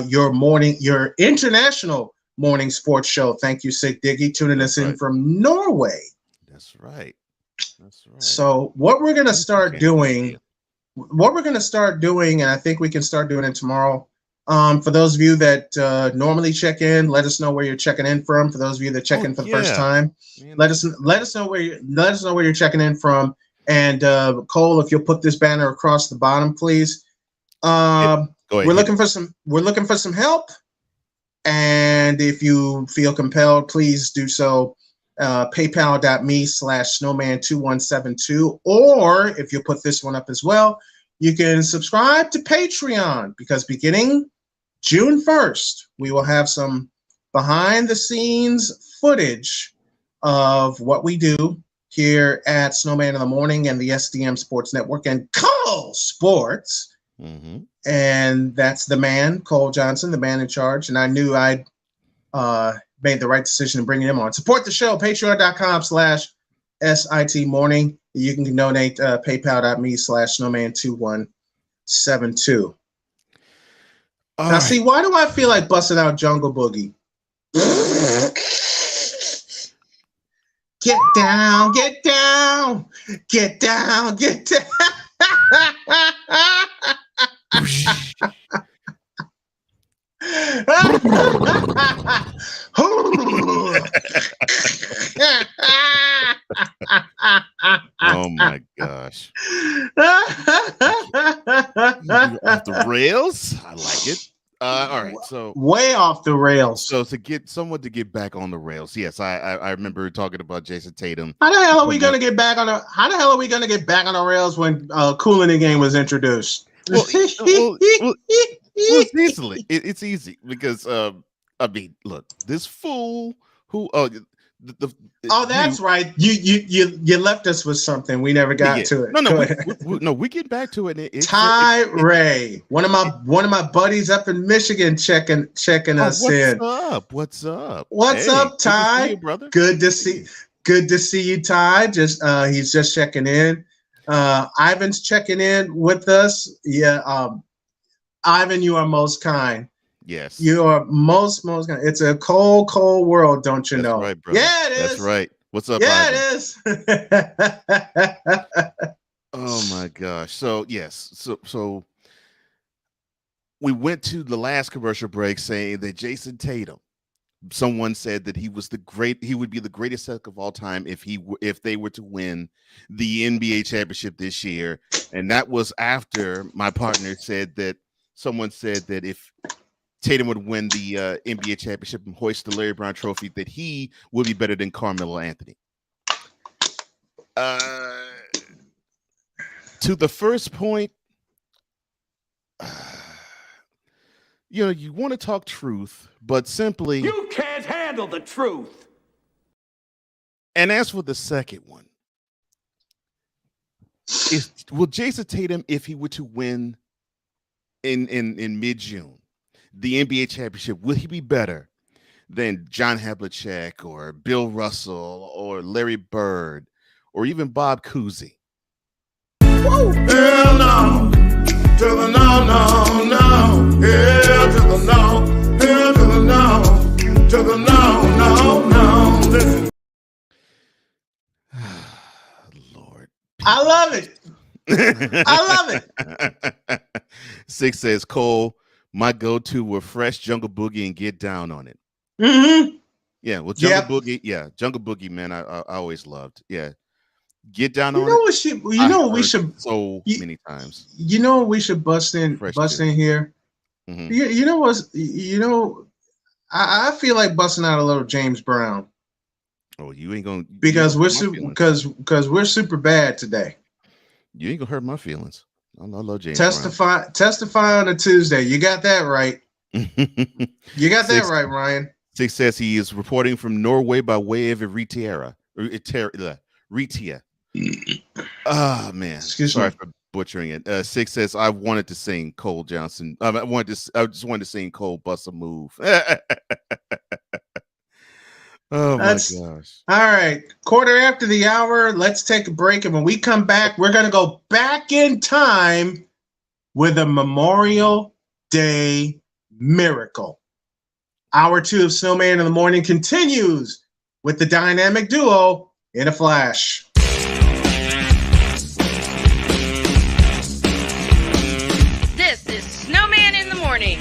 your international morning sports show. Thank you, Sig Diggy, tuning us in from Norway. That's right. So what we're gonna start doing, and I think we can start doing it tomorrow. For those of you that normally check in, let us know where you're checking in from. For those of you that check in for the first time, let us know where you're checking in from. And Cole, if you'll put this banner across the bottom, please. We're looking for some help. And if you feel compelled, please do so. PayPal.me/snowman2172. Or if you put this one up as well, you can subscribe to Patreon, because beginning June 1st, we will have some behind the scenes footage of what we do here at Snowman in the Morning and the SDM Sports Network and Cole Sports. And that's the man, Cole Johnson, the man in charge. And I knew I'd made the right decision in bringing him on. Support the show, patreon.com/SIT morning. You can donate paypal.me/snowman2172. Now, see, why do I feel like busting out Jungle Boogie? Get down, get down, get down, get down. Oh my gosh. Off the rails. I like it. All right, so way off the rails. So to get someone to get back on the rails, yes, I remember talking about Jason Tatum. How the hell are we gonna get back on the rails when Cooling the Game was introduced? It's easily. It's easy because I mean, look, this fool who that's right. You left us with something. We never got to it. We get back to it. Ty Ray, one of my buddies up in Michigan, checking us in. What's up? What's up, Ty? Good to see you, brother. Good to see you, Ty. He's just checking in. Ivan's checking in with us. Yeah, Ivan, you are most kind. Yes, you are most kind. It's a cold world, don't you know? Right, brother. Yeah, it is. That's right. What's up, Yeah, Ivan? it is. Oh my gosh. So yes, so we went to the last commercial break saying that Jason Tatum, someone said that he would be the greatest center of all time if they were to win the NBA championship this year. And that was after my partner said that someone said that if Tatum would win the NBA championship and hoist the Larry Brown trophy, that he would be better than Carmelo Anthony. To the first point, you want to talk truth, but simply You can't handle the truth. And as for the second one, will Jason Tatum, if he were to win in mid-June the NBA championship, will he be better than John Havlicek or Bill Russell or Larry Bird or even Bob Cousy? Hell no, to the no, no, no. Hell to the no, hell to the no, to the no, no, no. Listen. Lord. I love it. I love it. Six says, Cole, my go-to were Fresh, Jungle Boogie, and Get Down on It. Mm-hmm. Yeah, well, Jungle Boogie, man, I always loved. Yeah. Get Down on It. We should so many times. You know what we should bust in here? Mm-hmm. You know what? I feel like busting out a little James Brown. Oh, you ain't gonna because we're super bad today. You ain't gonna hurt my feelings. I love James Brown. Testify on a Tuesday. You got that right. You got that right, Ryan. Six says he is reporting from Norway by way of Ritia. Oh man, sorry for butchering it. Six says I wanted to sing Cole Johnson. I just wanted to sing Cole Bust a Move. Oh my gosh. All right. Quarter after the hour. Let's take a break. And when we come back, we're going to go back in time with a Memorial Day miracle. Hour 2 of Snowman in the Morning continues with the dynamic duo in a flash. This is Snowman in the Morning.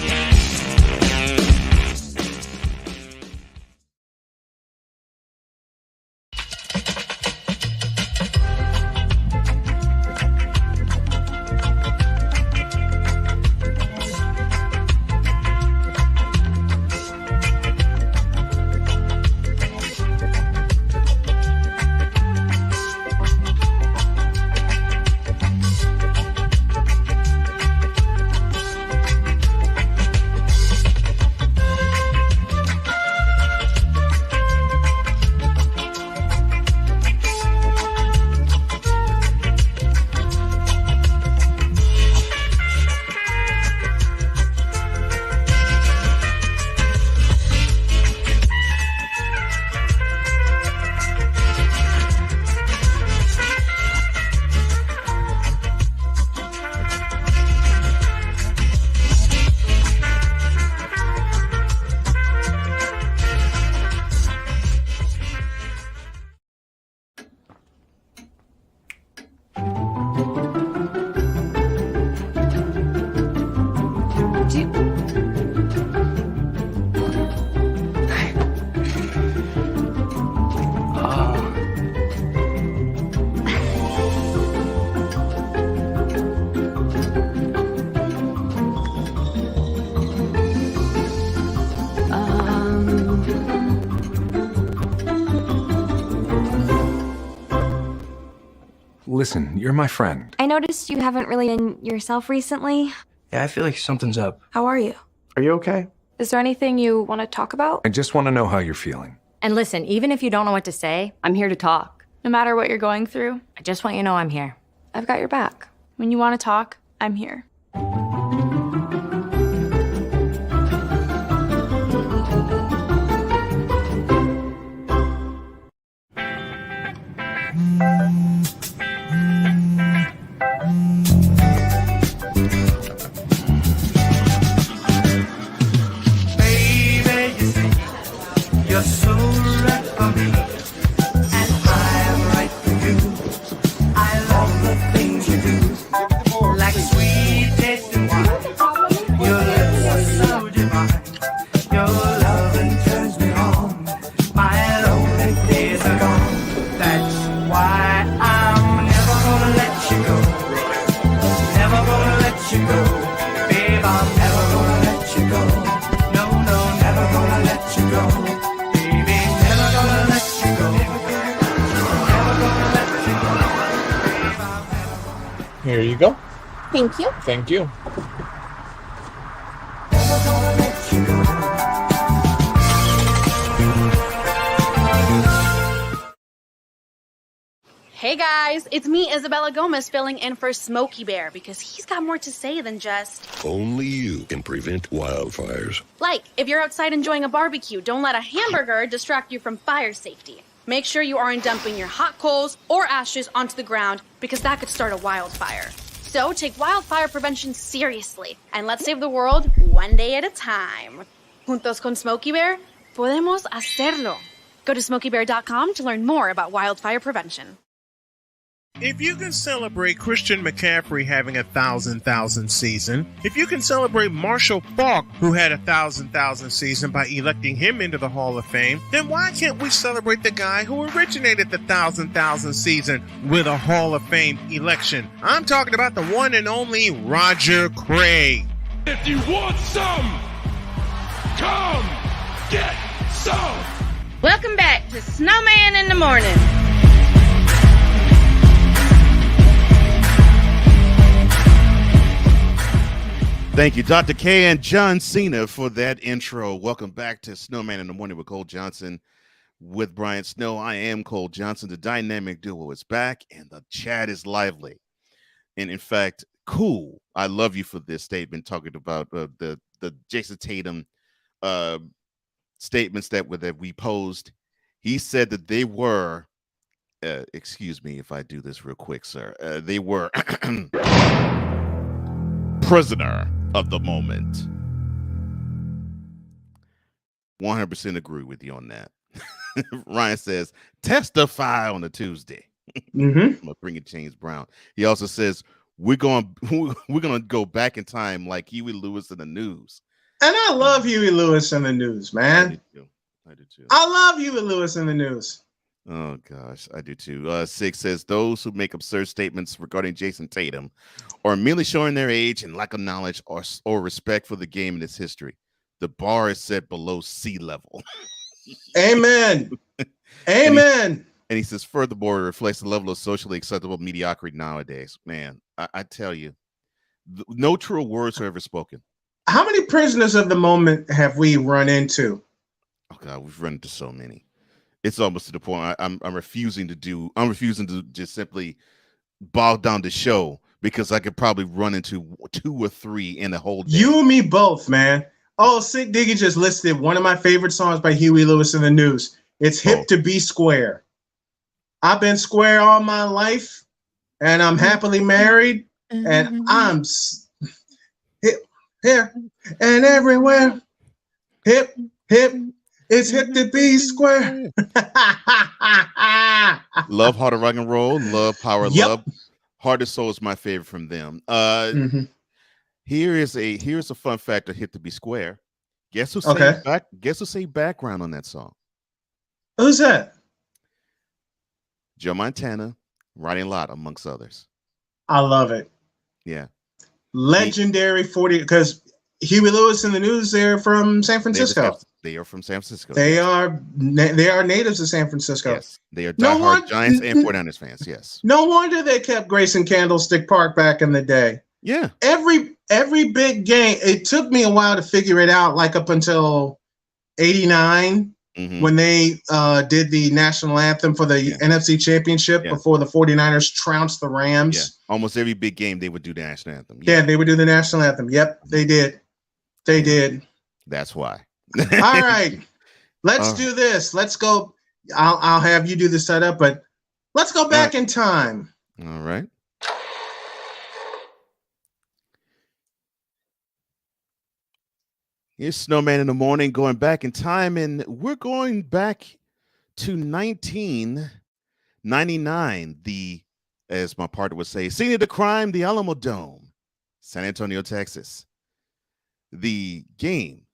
Listen, you're my friend. I noticed you haven't really been yourself recently. Yeah, I feel like something's up. How are you? Are you okay? Is there anything you want to talk about? I just want to know how you're feeling. And listen, even if you don't know what to say, I'm here to talk. No matter what you're going through, I just want you to know I'm here. I've got your back. When you want to talk, I'm here. Baby, you see, you're so right for me. And Your loving turns me on. My lonely days are gone. That's why I'm never gonna let you go. Never gonna let you go. Babe, I'm never gonna let you go. No, no, never gonna let you go. Baby, never gonna let you go. Never gonna let you go. Babe, I'm never Here you go. Thank you. Thank you. gonna let you go. Hey guys, it's me, Isabella Gomez, filling in for Smokey Bear because he's got more to say than just. Only you can prevent wildfires. Like, if you're outside enjoying a barbecue, don't let a hamburger distract you from fire safety. Make sure you aren't dumping your hot coals or ashes onto the ground because that could start a wildfire. So take wildfire prevention seriously and let's save the world one day at a time. Juntos con Smokey Bear, podemos hacerlo. Go to smokeybear.com to learn more about wildfire prevention. If you can celebrate Christian McCaffrey having a 1,000,000 season, if you can celebrate Marshall Faulk, who had a 1,000,000 season, by electing him into the Hall of Fame, then why can't we celebrate the guy who originated the 1,000,000 season with a Hall of Fame election? I'm talking about the one and only Roger Craig. If you want some, come get some. Welcome back to Snowman in the Morning. Thank you, Dr. K and John Cena, for that intro. Welcome back to Snowman in the Morning with Cole Johnson, with Brian Snow. I am Cole Johnson. The dynamic duo is back, and the chat is lively. And in fact, cool. I love you for this statement, talking about the Jason Tatum statements that we posed. He said that they were, excuse me if I do this real quick, sir. They were prisoner of the moment. 100% agree with you on that. Ryan says, testify on a Tuesday. Mm-hmm. I'm gonna bring it James Brown. He also says, we're gonna go back in time like Huey Lewis in the news. And I love Huey Lewis in the news, man. I do too. I love Huey Lewis in the news. Oh gosh, I do too. Six says, those who make absurd statements regarding Jason Tatum are merely showing their age and lack of knowledge or respect for the game and its history. The bar is set below sea level. Amen. Amen. And he says, furthermore, it reflects the level of socially acceptable mediocrity nowadays. Man, I tell you, no true words are ever spoken. How many prisoners of the moment have we run into? Oh God, we've run into so many. It's almost to the point I'm refusing to just simply bog down the show, because I could probably run into 2 or 3 in a whole day. You and me both, man. Oh, Sick Diggy just listed one of my favorite songs by Huey Lewis in the news. It's Hip to Be Square. I've been square all my life, and I'm happily married, and I'm hip here and everywhere. Hip, hip. It's hip to be square. Love Heart of Rock and Roll, Love Power Love. Heart and Soul is my favorite from them. Here's a fun fact of Hip to Be Square. Guess who sang background on that song? Who's that? Joe Montana, Ronnie Lott, amongst others. I love it. Yeah. Legendary 40, because Huey Lewis in the news, they're from San Francisco. They are from San Francisco. They are natives of San Francisco. Yes, they are diehard Giants and 49ers fans. Yes. No wonder they kept Grayson Candlestick Park back in the day. Yeah. Every big game. It took me a while to figure it out, like up until '89 when they did the national anthem for the NFC Championship before the 49ers trounced the Rams. Yeah. Almost every big game they would do the national anthem. Yeah, they would do the national anthem. Yep, they did. They did. That's why. All right, let's do this. Let's go. I'll have you do the setup, but let's go back in time. All right. Here's Snowman in the Morning, going back in time, and we're going back to 1999. As my partner would say, scene of the crime, the Alamo Dome, San Antonio, Texas. The game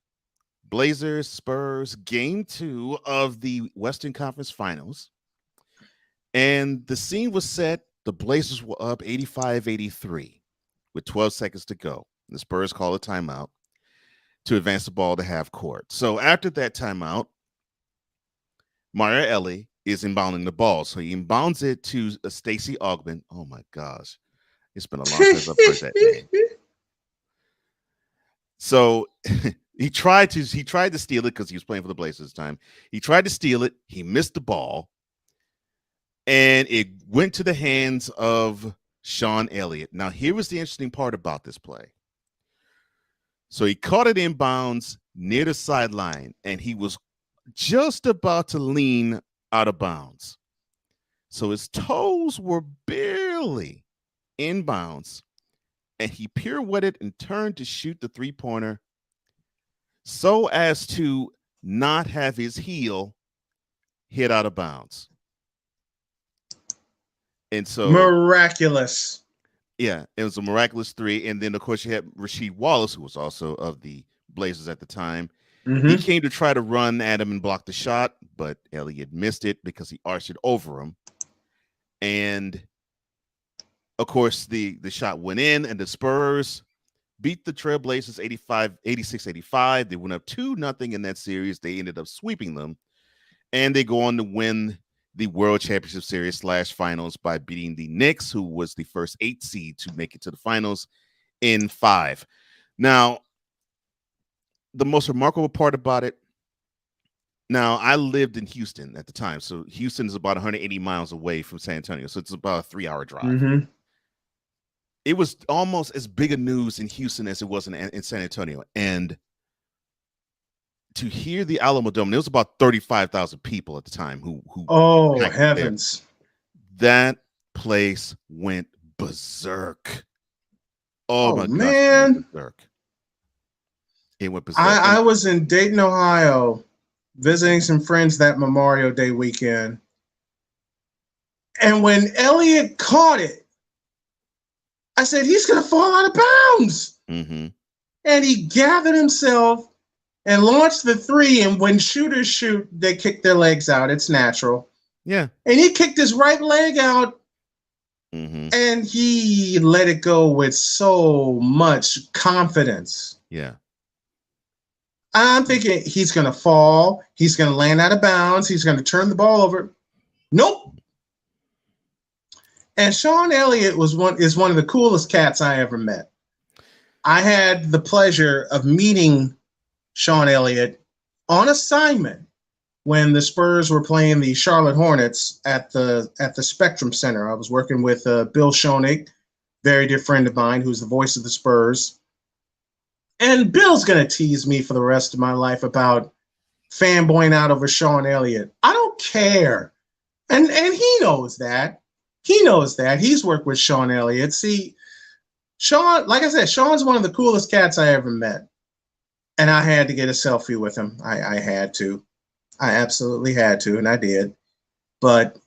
Blazers, Spurs, game 2 of the Western Conference Finals. And the scene was set. The Blazers were up 85-83 with 12 seconds to go. The Spurs call a timeout to advance the ball to half court. So after that timeout, Mario Ellie is inbounding the ball. So he inbounds it to Stacey Augmon. Oh my gosh. It's been a long time since I've heard that name. So he tried to steal it because he was playing for the Blazers this time. He tried to steal it. He missed the ball. And it went to the hands of Sean Elliott. Now, here was the interesting part about this play. So he caught it inbounds near the sideline, and he was just about to lean out of bounds. So his toes were barely inbounds, and he pirouetted and turned to shoot the three-pointer so as to not have his heel hit out of bounds. And so miraculous. Yeah, it was a miraculous three. And then, of course, you had Rasheed Wallace, who was also of the Blazers at the time. Mm-hmm. He came to try to run at him and block the shot, but Elliott missed it because he arched it over him. And, of course, the shot went in, and the Spurs beat the Trailblazers 86-85. They went up 2-0 in that series. They ended up sweeping them, and they go on to win the World Championship Series / Finals by beating the Knicks, who was the first 8 seed to make it to the finals in 5. Now, the most remarkable part about it, now I lived in Houston at the time. So Houston is about 180 miles away from San Antonio. So it's about a 3-hour drive. Mm-hmm. It was almost as big a news in Houston as it was in San Antonio. And to hear the Alamo Dome, there was about 35,000 people at the time who oh heavens, that place went berserk. Oh my man, gosh, berserk. It went berserk. I was in Dayton, Ohio, visiting some friends that Memorial Day weekend, and when Elliott caught it, I said he's gonna fall out of bounds. Mm-hmm. And he gathered himself and launched the three, and when shooters shoot, they kick their legs out. It's natural. Yeah. And he kicked his right leg out, and he let it go with so much confidence. Yeah. I'm thinking he's going to fall. He's going to land out of bounds. He's going to turn the ball over. Nope. And Sean Elliott is one of the coolest cats I ever met. I had the pleasure of meeting Sean Elliott on assignment when the Spurs were playing the Charlotte Hornets at the Spectrum Center. I was working with Bill Schoenig, very dear friend of mine, who's the voice of the Spurs. And Bill's going to tease me for the rest of my life about fanboying out over Sean Elliott. I don't care. And he knows that. He knows that. He's worked with Sean Elliott. See, Sean, like I said, Sean's one of the coolest cats I ever met. And I had to get a selfie with him. I had to. I absolutely had to, and I did. But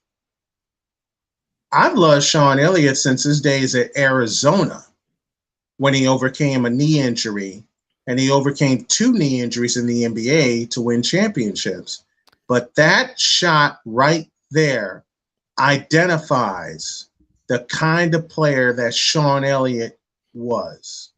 I've loved Sean Elliott since his days at Arizona when he overcame a knee injury, and he overcame 2 knee injuries in the NBA to win championships. But that shot right there identifies the kind of player that Sean Elliott was.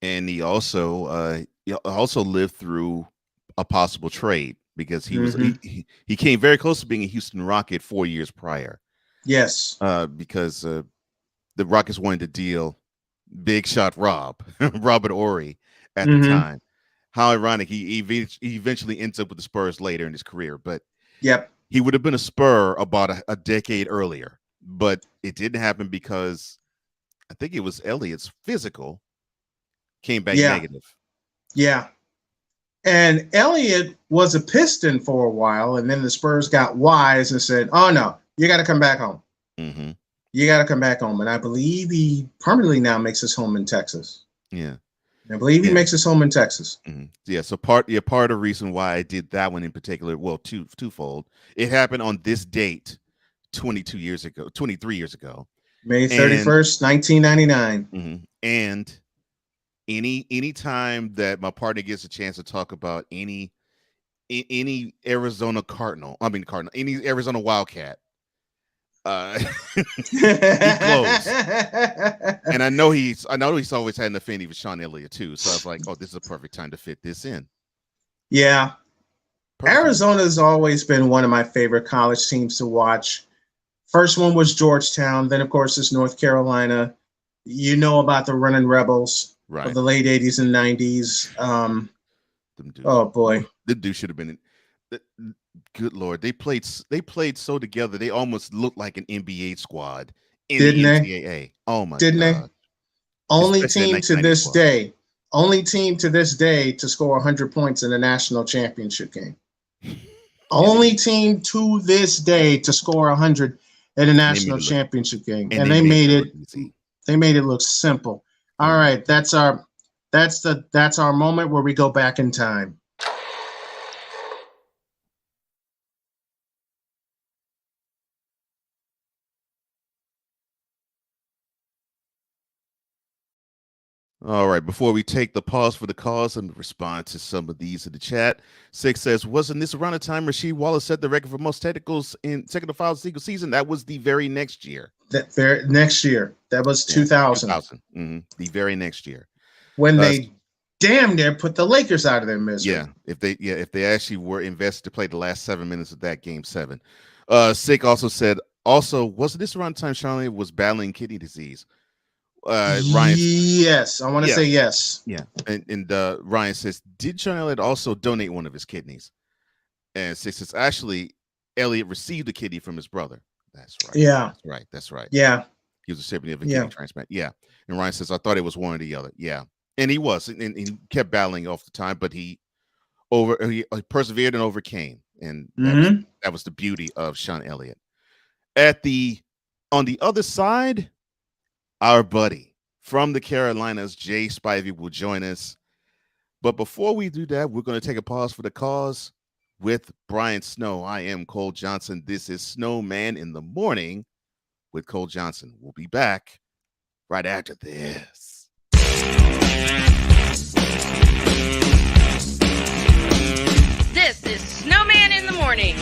And he also lived through a possible trade because he was he came very close to being a Houston Rocket 4 years prior. Yes. Because the Rockets wanted to deal Big Shot Robert Horry at the time. How ironic. He eventually ends up with the Spurs later in his career, but yep, he would have been a Spur about a decade earlier, but it didn't happen because I think it was Elliott's physical came back negative. Yeah. And Elliott was a Piston for a while, and then the Spurs got wise and said, oh, no, you got to come back home. Mm-hmm. You got to come back home. And I believe he permanently now makes his home in Texas. Yeah. I believe he makes his home in Texas. Mm-hmm. Yeah, so part of the reason why I did that one in particular, well, twofold. It happened on this date 23 years ago. May 31st, 1999. And Any time that my partner gets a chance to talk about any Arizona any Arizona Wildcat, he closed. And I know he's always had an affinity for Sean Elliott too. So I was like, oh, this is a perfect time to fit this in. Yeah. Arizona's always been one of my favorite college teams to watch. First one was Georgetown. Then, of course, it's North Carolina. You know about the Running Rebels of the late 80s and 90s. Oh, boy. The dude should have been in. Good Lord. They played so together. They almost looked like an NBA squad in the NCAA. Oh, my God. Didn't they? Only team to this day to score 100 points in a national championship game. Only team to this day to score 100 in a national championship game. And they made it look simple. All right, that's our moment where we go back in time. All right, before we take the pause for the cause and respond to some of these in the chat, Six says, wasn't this around the time Rasheed Wallace set the record for most technicals in second to final single season? That was the very next year. That was 2000. 2000. The very next year. When they damn near put the Lakers out of their misery. If they actually were invested to play the last 7 minutes of that game 7. Sick also said, wasn't this around the time Sean was battling kidney disease? Ryan, yes, I want to say yes. Yeah, and Ryan says, did Sean Elliott also donate one of his kidneys? And says, actually, Elliott received a kidney from his brother. That's right. Yeah, that's right. Yeah, he was a recipient of a kidney transplant. Yeah, and Ryan says, I thought it was one or the other. Yeah, and he was, and he kept battling off the time, but he persevered and overcame, and that was the beauty of Sean Elliott. On the other side, our buddy from the Carolinas, Jay Spivey, will join us. But before we do that, we're going to take a pause for the cause with Brian Snow. I am Cole Johnson. This is Snowman in the Morning with Cole Johnson. We'll be back right after this. This is Snowman in the Morning.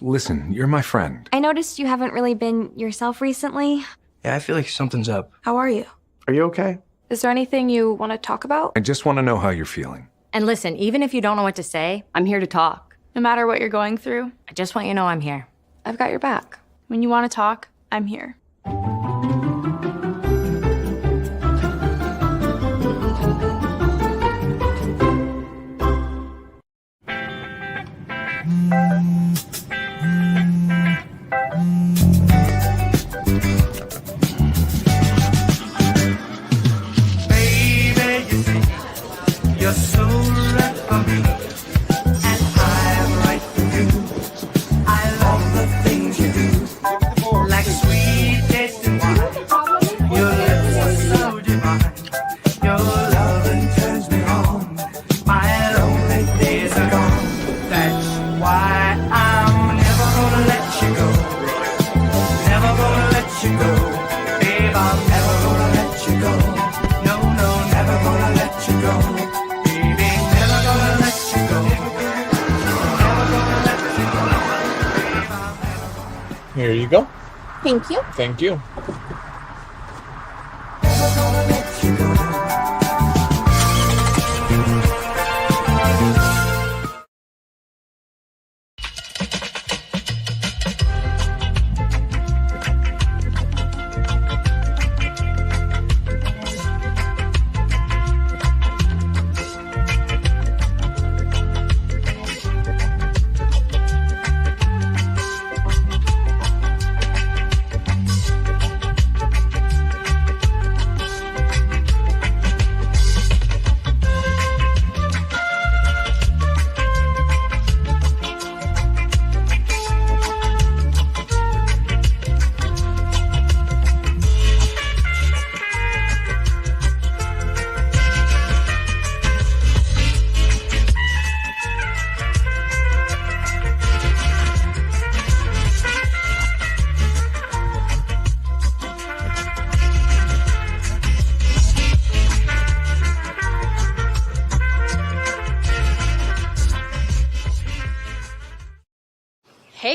Listen, you're my friend. I noticed you haven't really been yourself recently. Yeah, I feel like something's up. How are you? Are you okay? Is there anything you want to talk about? I just want to know how you're feeling. And listen, even if you don't know what to say, I'm here to talk. No matter what you're going through, I just want you to know I'm here. I've got your back. When you want to talk, I'm here. You're so right for me, and I'm right for you. I love the things you do, like sweet tasting wine. Your lips are so divine. Your loving turns me on. My lonely days are gone. That's why I'm never gonna let you go. Never gonna let you go, babe. I'm never gonna let you go. No, no, never gonna let you go. Here you go. Thank you. Thank you.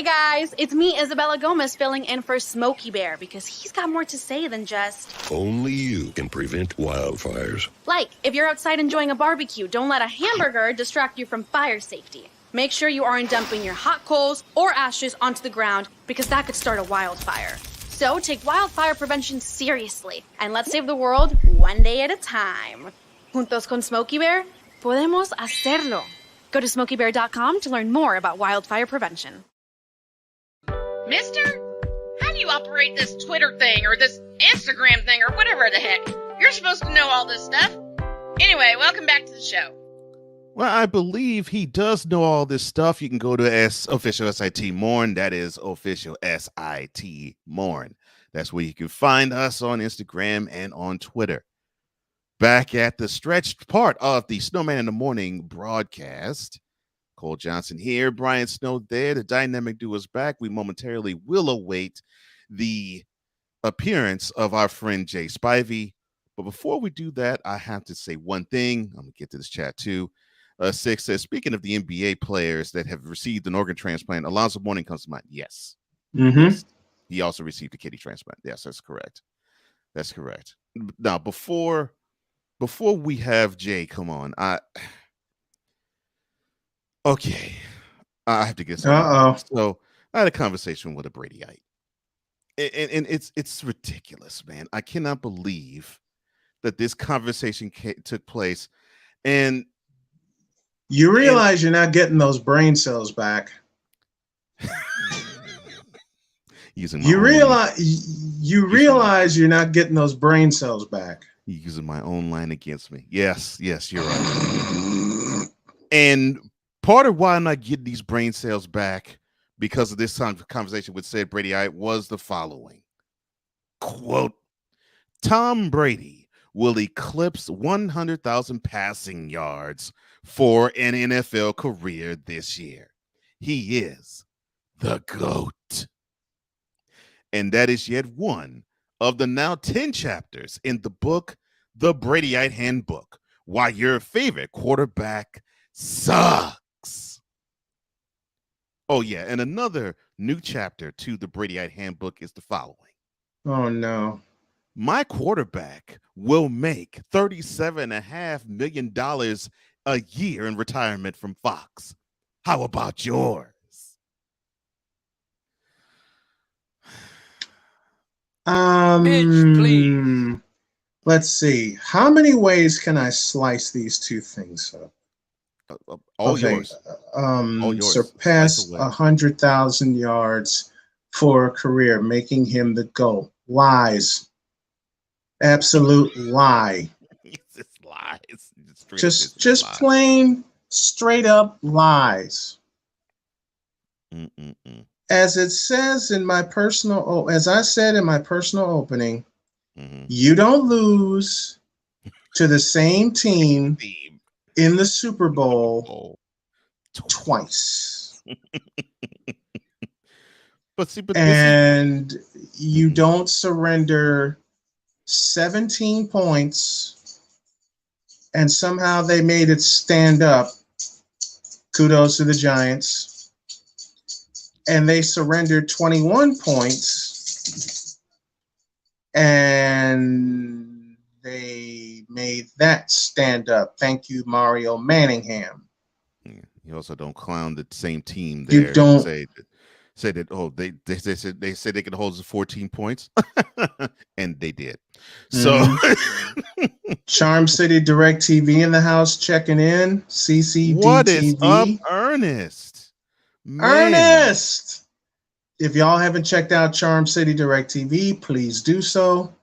Hey guys, it's me, Isabella Gomez, filling in for Smokey Bear because he's got more to say than just... Only you can prevent wildfires. Like, if you're outside enjoying a barbecue, don't let a hamburger distract you from fire safety. Make sure you aren't dumping your hot coals or ashes onto the ground because that could start a wildfire. So take wildfire prevention seriously and let's save the world one day at a time. Juntos con Smokey Bear, podemos hacerlo. Go to smokeybear.com to learn more about wildfire prevention. Mister, how do you operate this Twitter thing or this Instagram thing or whatever the heck? You're supposed to know all this stuff. Anyway, welcome back to the show. Well, I believe he does know all this stuff. You can go to official SIT Morn. That is official SIT Morn. That's where you can find us on Instagram and on Twitter. Back at the stretched part of the Snowman in the Morning broadcast. Cole Johnson here, Brian Snow there. The dynamic duo is back. We momentarily will await the appearance of our friend Jay Spivey. But before we do that, I have to say one thing. I'm going to get to this chat too. Six says, speaking of the NBA players that have received an organ transplant, Alonzo Mourning comes to mind. Yes. Yes. He also received a kidney transplant. Yes, that's correct. That's correct. Now, before we have Jay come on, I have to get something. So I had a conversation with a Bradyite, and it's ridiculous, man. I cannot believe that this conversation took place, and you realize you're not getting those brain cells back. You realize you're not getting those brain cells back. Using my own line against me. Yes, you're right. And part of why I'm not getting these brain cells back because of this conversation with said Bradyite was the following. Quote, Tom Brady will eclipse 100,000 passing yards for an NFL career this year. He is the GOAT. And that is yet one of the now 10 chapters in the book, The Bradyite Handbook, Why Your Favorite Quarterback Sucks. Oh, yeah, and another new chapter to the Bradyite Handbook is the following. Oh, no. My quarterback will make $37.5 million a year in retirement from Fox. How about yours? Bitch, please. Let's see. How many ways can I slice these two things up? All yours. All yours. Surpass 100,000 yards for a career, making him the GOAT. Lies. Absolute lie. Just lies. Just plain straight up lies. As it says in my personal, as I said in my personal opening, you don't lose to the same team in the Super Bowl twice. And you don't surrender 17 points and somehow they made it stand up. Kudos to the Giants. And they surrendered 21 points and they made that stand up. Thank you, Mario Manningham. You also don't clown the same team there. You don't say that they said they could hold us to 14 points, and they did. So Charm City Direct TV in the house checking in. CCD what is TV. up, Ernest? Man. Ernest! If y'all haven't checked out Charm City Direct TV, please do so.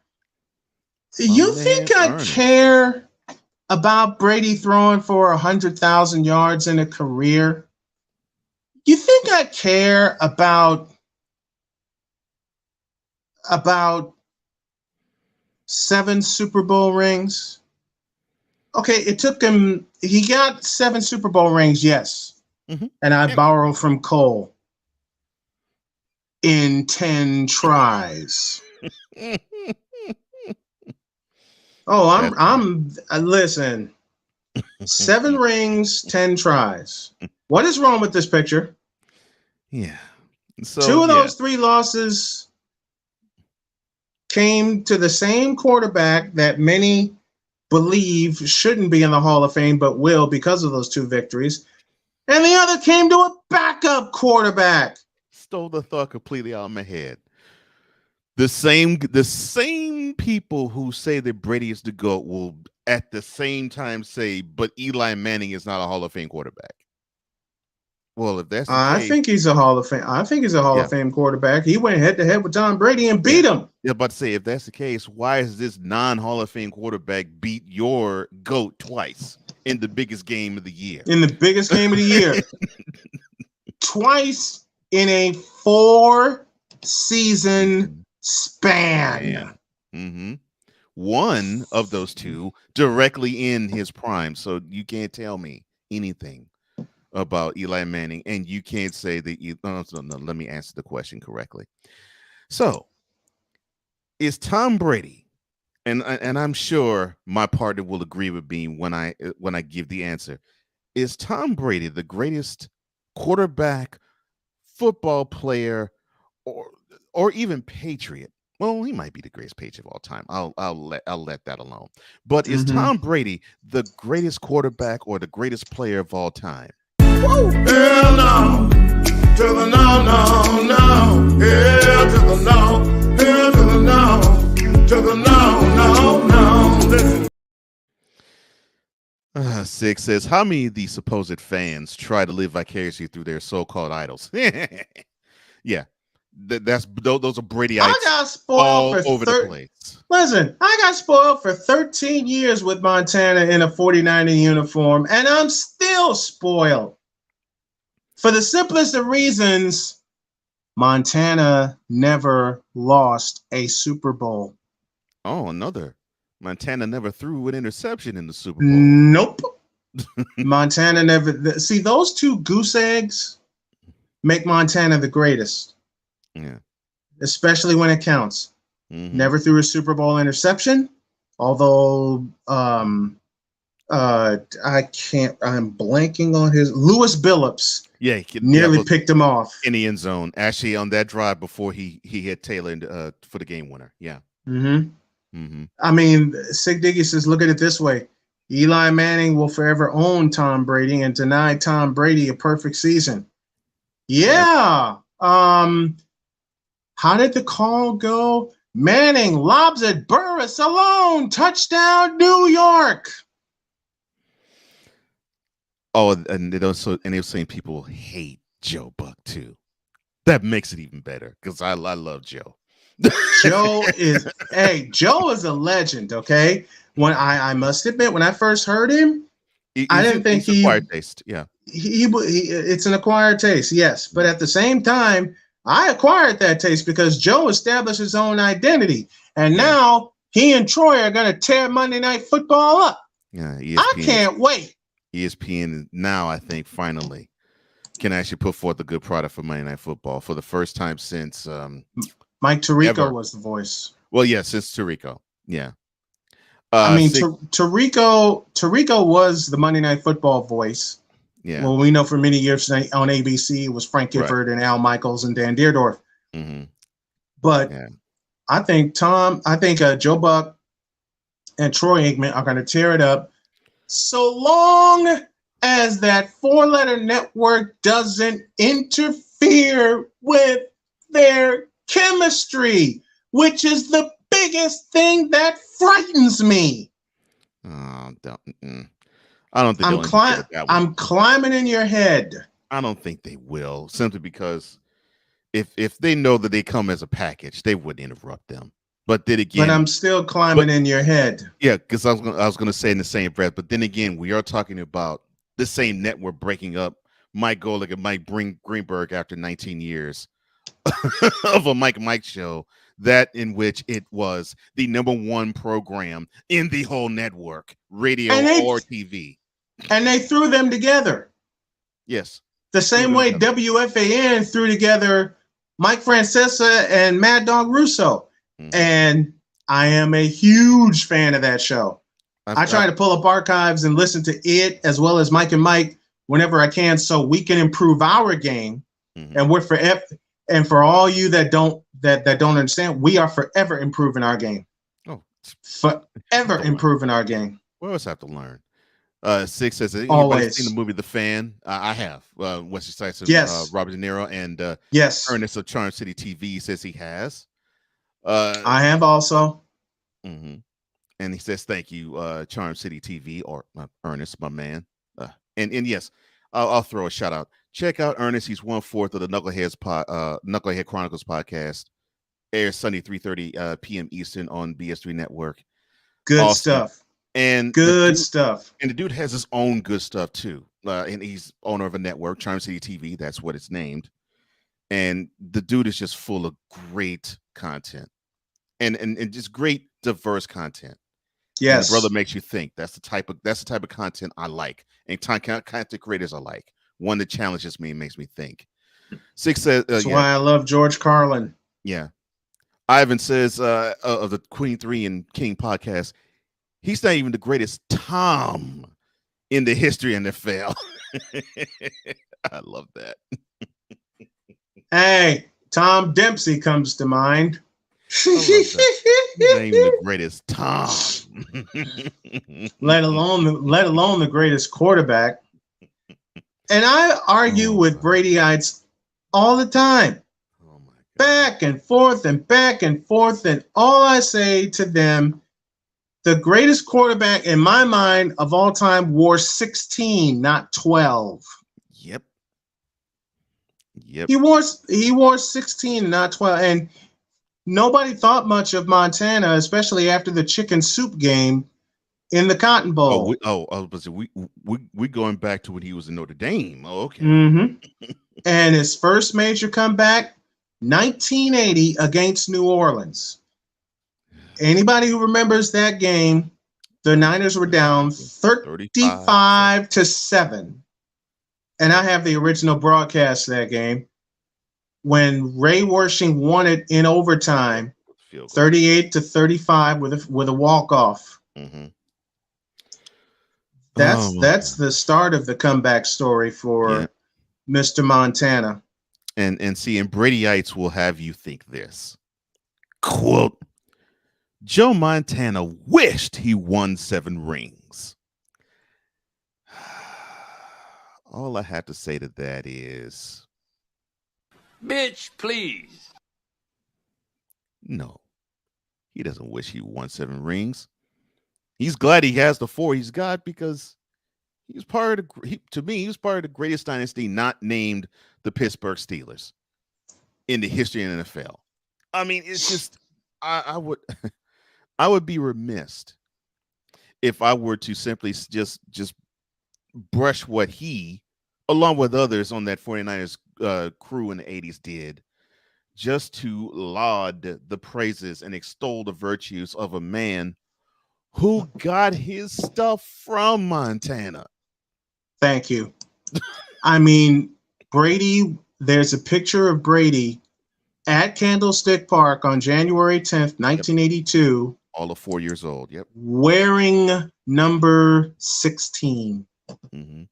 You think I care about Brady throwing for 100,000 yards in a career? You think I care about 7 Super Bowl rings? Okay, it took him, he got 7 Super Bowl rings, yes. And I borrowed from Cole in 10 tries. Listen, 7 rings, 10 tries. What is wrong with this picture? Yeah. So, two of those three losses came to the same quarterback that many believe shouldn't be in the Hall of Fame, but will because of those two victories. And the other came to a backup quarterback. Stole the thought completely out of my head. The same people who say that Brady is the GOAT will at the same time say, but Eli Manning is not a Hall of Fame quarterback. Well, if that's the case, I think he's a Hall of Fame. I think he's a Hall of Fame quarterback. He went head to head with Tom Brady and beat him. Yeah, but say if that's the case, why is this non-Hall of Fame quarterback beat your GOAT twice in the biggest game of the year? In the biggest game of the year. Twice in a 4-season span. Mm-hmm. One of those two directly in his prime. So you can't tell me anything about Eli Manning, and you can't say that no, let me answer the question correctly. So is Tom Brady, and I'm sure my partner will agree with me when I give the answer, is Tom Brady the greatest quarterback, football player, or even Patriot? Well, he might be the greatest Patriot of all time. I'll let that alone. But is Tom Brady the greatest quarterback or the greatest player of all time? Hell no, to the no, no, no. Hell to the no, hell to the no, to the no, no, no. Listen. Six says, how many of these supposed fans try to live vicariously through their so-called idols? Yeah, those are Brady I idols got spoiled all for over the place. Listen, I got spoiled for 13 years with Montana in a 49er uniform, and I'm still spoiled. For the simplest of reasons, Montana never lost a Super Bowl. Oh, another. Montana never threw an interception in the Super Bowl. Nope. Montana never. See, those two goose eggs make Montana the greatest. Yeah. Especially when it counts. Never threw a Super Bowl interception, although I'm blanking on his Lewis Billups. Yeah, nearly picked him off in the end zone. Actually, on that drive before he hit Taylor for the game winner. Yeah. I mean, Sig Diggy says, look at it this way: Eli Manning will forever own Tom Brady and deny Tom Brady a perfect season. Yeah. How did the call go? Manning lobs at Burris alone. Touchdown, New York. Oh, and they were saying people hate Joe Buck too. That makes it even better because I love Joe. Joe is a legend. Okay, when I must admit, when I first heard him, I didn't think he acquired taste. Yeah, he it's an acquired taste. Yes, but at the same time, I acquired that taste because Joe established his own identity, and now he and Troy are going to tear Monday Night Football up. Yeah, I can't wait. ESPN now, I think, finally can actually put forth a good product for Monday Night Football for the first time since Mike Tirico was the voice. Well, yeah, since Tirico. Yeah. I mean, Tirico was the Monday Night Football voice. Yeah. Well, we know for many years on ABC it was Frank Gifford and Al Michaels and Dan Deerdorf. But I think Joe Buck and Troy Aikman are going to tear it up so long as that 4-letter network doesn't interfere with their chemistry, which is the biggest thing that frightens me. I don't think I'm climbing in your head. I don't think they will, simply because if they know that they come as a package, they wouldn't interrupt them. But then again, I'm still climbing in your head. Yeah, because I was gonna say in the same breath. But then again, we are talking about the same network breaking up Mike Golick and Mike Greenberg after 19 years of a Mike show, that in which it was the #1 program in the whole network, radio or TV. And they threw them together. Yes. The same way WFAN threw together Mike Francesa and Mad Dog Russo. And I am a huge fan of that show. I try to pull up archives and listen to it as well as Mike and Mike whenever I can so we can improve our game. And we're forever. And for all you that don't understand, we are forever improving our game. Oh, forever improving our game. We always have to learn. Six says, "Anybody Always seen the movie The Fan?" I have. Wesley Snipes and Yes. Robert De Niro, and Yes. Ernest of Charm City TV says he has. I have also. Mm-hmm. And he says, "Thank you, Charm City TV," or Ernest, my man. And yes, I'll throw a shout out. Check out Ernest. He's 1/4 of the Knucklehead Chronicles podcast. Airs Sunday 3:30 p.m. Eastern on BS3 Network. Good awesome stuff. And good stuff. And the dude has his own good stuff too. And he's owner of a network, Charm City TV. That's what it's named. And the dude is just full of great content, and just great diverse content. Yes, and the brother makes you think. That's the type of content I like, and content creators I like. One that challenges me and makes me think. Six says that's why I love George Carlin. Yeah. Ivan says of the Queen 3 and King podcast, he's not even the greatest Tom in the history of NFL. I love that. Hey, Tom Dempsey comes to mind. He's not even the greatest Tom. let alone the greatest quarterback. And I argue with Bradyites all the time. Back and forth and back and forth. And all I say to them, the greatest quarterback in my mind of all time wore 16, not 12. Yep. He wore 16, not 12. And nobody thought much of Montana, especially after the chicken soup game in the Cotton Bowl. We going back to when he was in Notre Dame. Oh, okay. Mm-hmm. And his first major comeback, 1980 against New Orleans. Anybody who remembers that game, the Niners were down 35-7. And I have the original broadcast of that game when Ray Wersching won it in overtime, 38-35 with a walk-off. Mm-hmm. That's the start of the comeback story for Mr. Montana. And see, and Bradyites will have you think this. Quote, Joe Montana wished he won 7 rings. All I have to say to that is, bitch, please. No, he doesn't wish he won 7 rings. He's glad he has the 4 he's got because he's part of to me, he was part of the greatest dynasty not named the Pittsburgh Steelers in the history of the NFL. I mean, it's just I would I would be remiss if I were to simply just brush what he, along with others on that 49ers crew in the 80s did, just to laud the praises and extol the virtues of a man who got his stuff from Montana. Thank you. I mean, Brady, there's a picture of Brady at Candlestick Park on January 10th, 1982. All of 4 years old. Yep. Wearing number 16. Mm-hmm.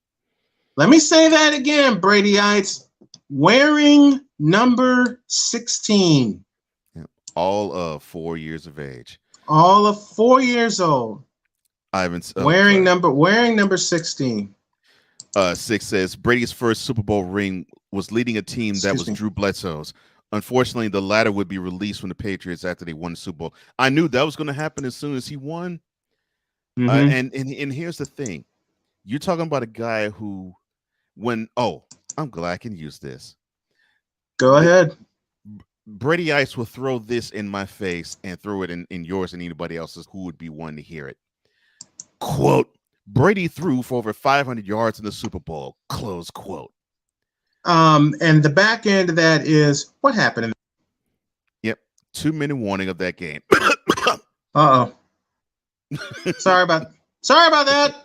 Let me say that again, Bradyites. Wearing number 16. Yep. All of 4 years of age. All of 4 years old. Ivan wearing number 16. 6 says Brady's first Super Bowl ring was leading a team that was Drew Bledsoe's. Unfortunately, the latter would be released from the Patriots after they won the Super Bowl. I knew that was going to happen as soon as he won. Mm-hmm. And here's the thing. You're talking about a guy who, I'm glad I can use this. Go ahead. Bradyites will throw this in my face and throw it in yours and anybody else's who would be one to hear it. Quote, Brady threw for over 500 yards in the Super Bowl. Close quote. And the back end of that is what happened. Yep. 2-minute warning of that game. Uh-oh. Sorry about that.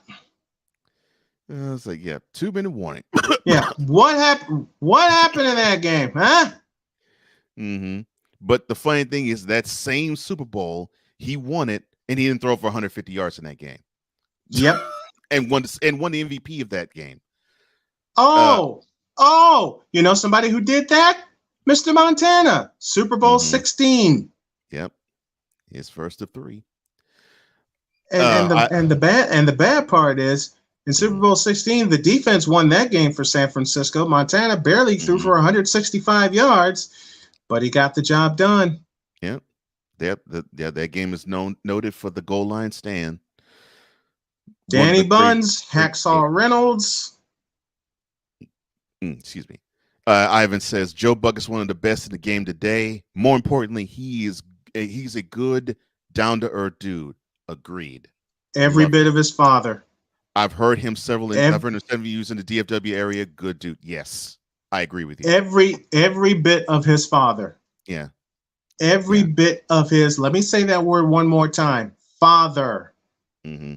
I was like, 2-minute warning. Yeah. What happened in that game, huh? Mm-hmm. But the funny thing is that same Super Bowl, he won it, and he didn't throw for 150 yards in that game. Yep. and won the MVP of that game. You know somebody who did that? Mr. Montana, Super Bowl 16. Yep, his first of 3. And the bad part is in Super Bowl 16, the defense won that game for San Francisco. Montana barely threw for 165 yards, but he got the job done. Yep. That game is noted for the goal line stand. Danny Buns, Hacksaw Reynolds. Excuse me. Ivan says Joe Buck is one of the best in the game today. More importantly, he's a good, down-to-earth dude. Agreed. Every bit of his father. I've heard him I've heard him several years in the DFW area. Good dude. Yes, I agree with you. Every bit of his father. Yeah. Every bit of his. Let me say that word one more time. Father. Mm-hmm.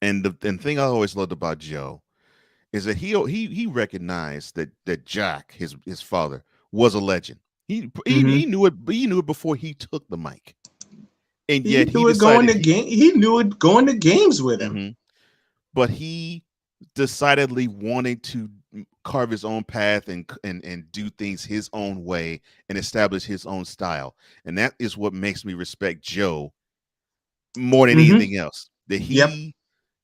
And the thing I always loved about Joe is that he recognized that Jack, his father, was a legend. He knew it. He knew it before he took the mic. And yet he knew it going to games with him. Mm-hmm. But he decidedly wanted to carve his own path and do things his own way and establish his own style. And that is what makes me respect Joe more than anything else. That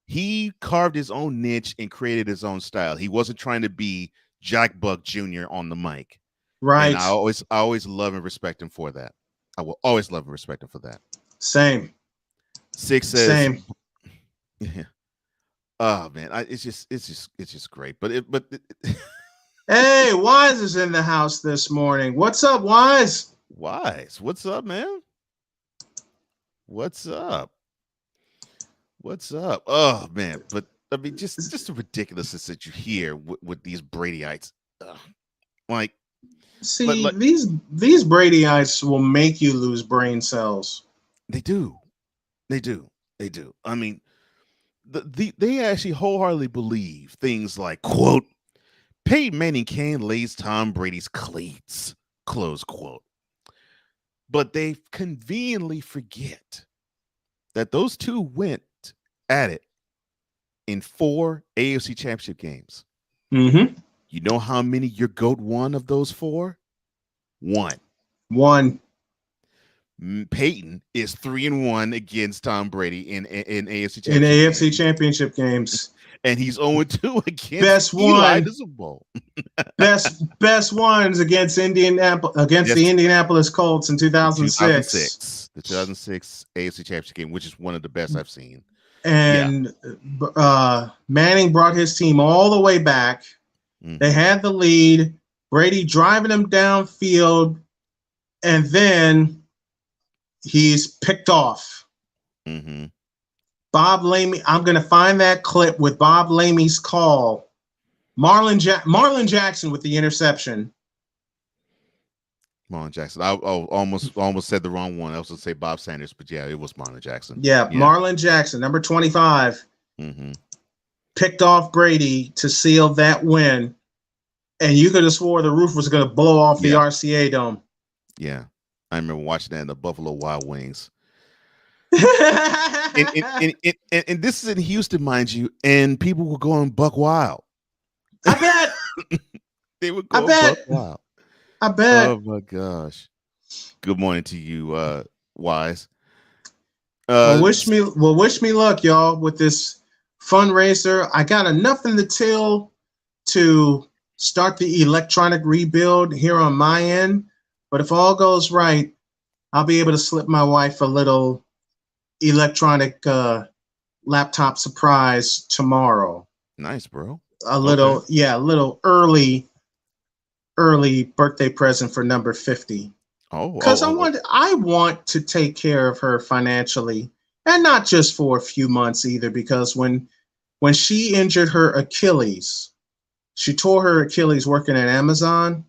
he carved his own niche and created his own style. He wasn't trying to be Jack Buck Jr. on the mic. Right. And I always love and respect him for that. I will always love and respect him for that. Same. 6 says Same. Yeah. Oh man, it's just great. But hey, Wise is in the house this morning. What's up, Wise? Wise, what's up, man? What's up? Oh man, but I mean, just the ridiculousness that you hear with these Bradyites. Like, see, these Bradyites will make you lose brain cells. They do. I mean, they actually wholeheartedly believe things like, quote, Peyton Manning can lays Tom Brady's cleats, close quote. But they conveniently forget that those two went at it in 4 AFC Championship games. Mm-hmm. You know how many your GOAT won of those 4? 1. Peyton is 3-1 against Tom Brady in AFC Championship games. And he's 0-2 against best Eli one. in the Super Bowl. best ones against the Indianapolis Colts in 2006. The 2006 AFC Championship game, which is one of the best I've seen. And Manning brought his team all the way back. Mm-hmm. They had the lead. Brady driving them downfield, and then he's picked off. Mm-hmm. Bob Lamey, I'm going to find that clip with Bob Lamey's call. Marlon Jackson with the interception. Marlon Jackson. I almost said the wrong one. I was going to say Bob Sanders, but yeah, it was Marlon Jackson. Yeah. Marlon Jackson, number 25. Mm-hmm. Picked off Brady to seal that win. And you could have swore the roof was going to blow off the RCA Dome. Yeah. I remember watching that in the Buffalo Wild Wings. and this is in Houston, mind you, and people were going buck wild. I bet. They were going buck wild. I bet. Oh my gosh. Good morning to you, Wise. Wish me luck, y'all, with this fundraiser. I got enough in the till to start the electronic rebuild here on my end. But if all goes right, I'll be able to slip my wife a little electronic laptop surprise tomorrow. Nice, bro. A little early birthday present for number 50. Because I want to take care of her financially, and not just for a few months either. Because when she injured her Achilles, she tore her Achilles working at Amazon.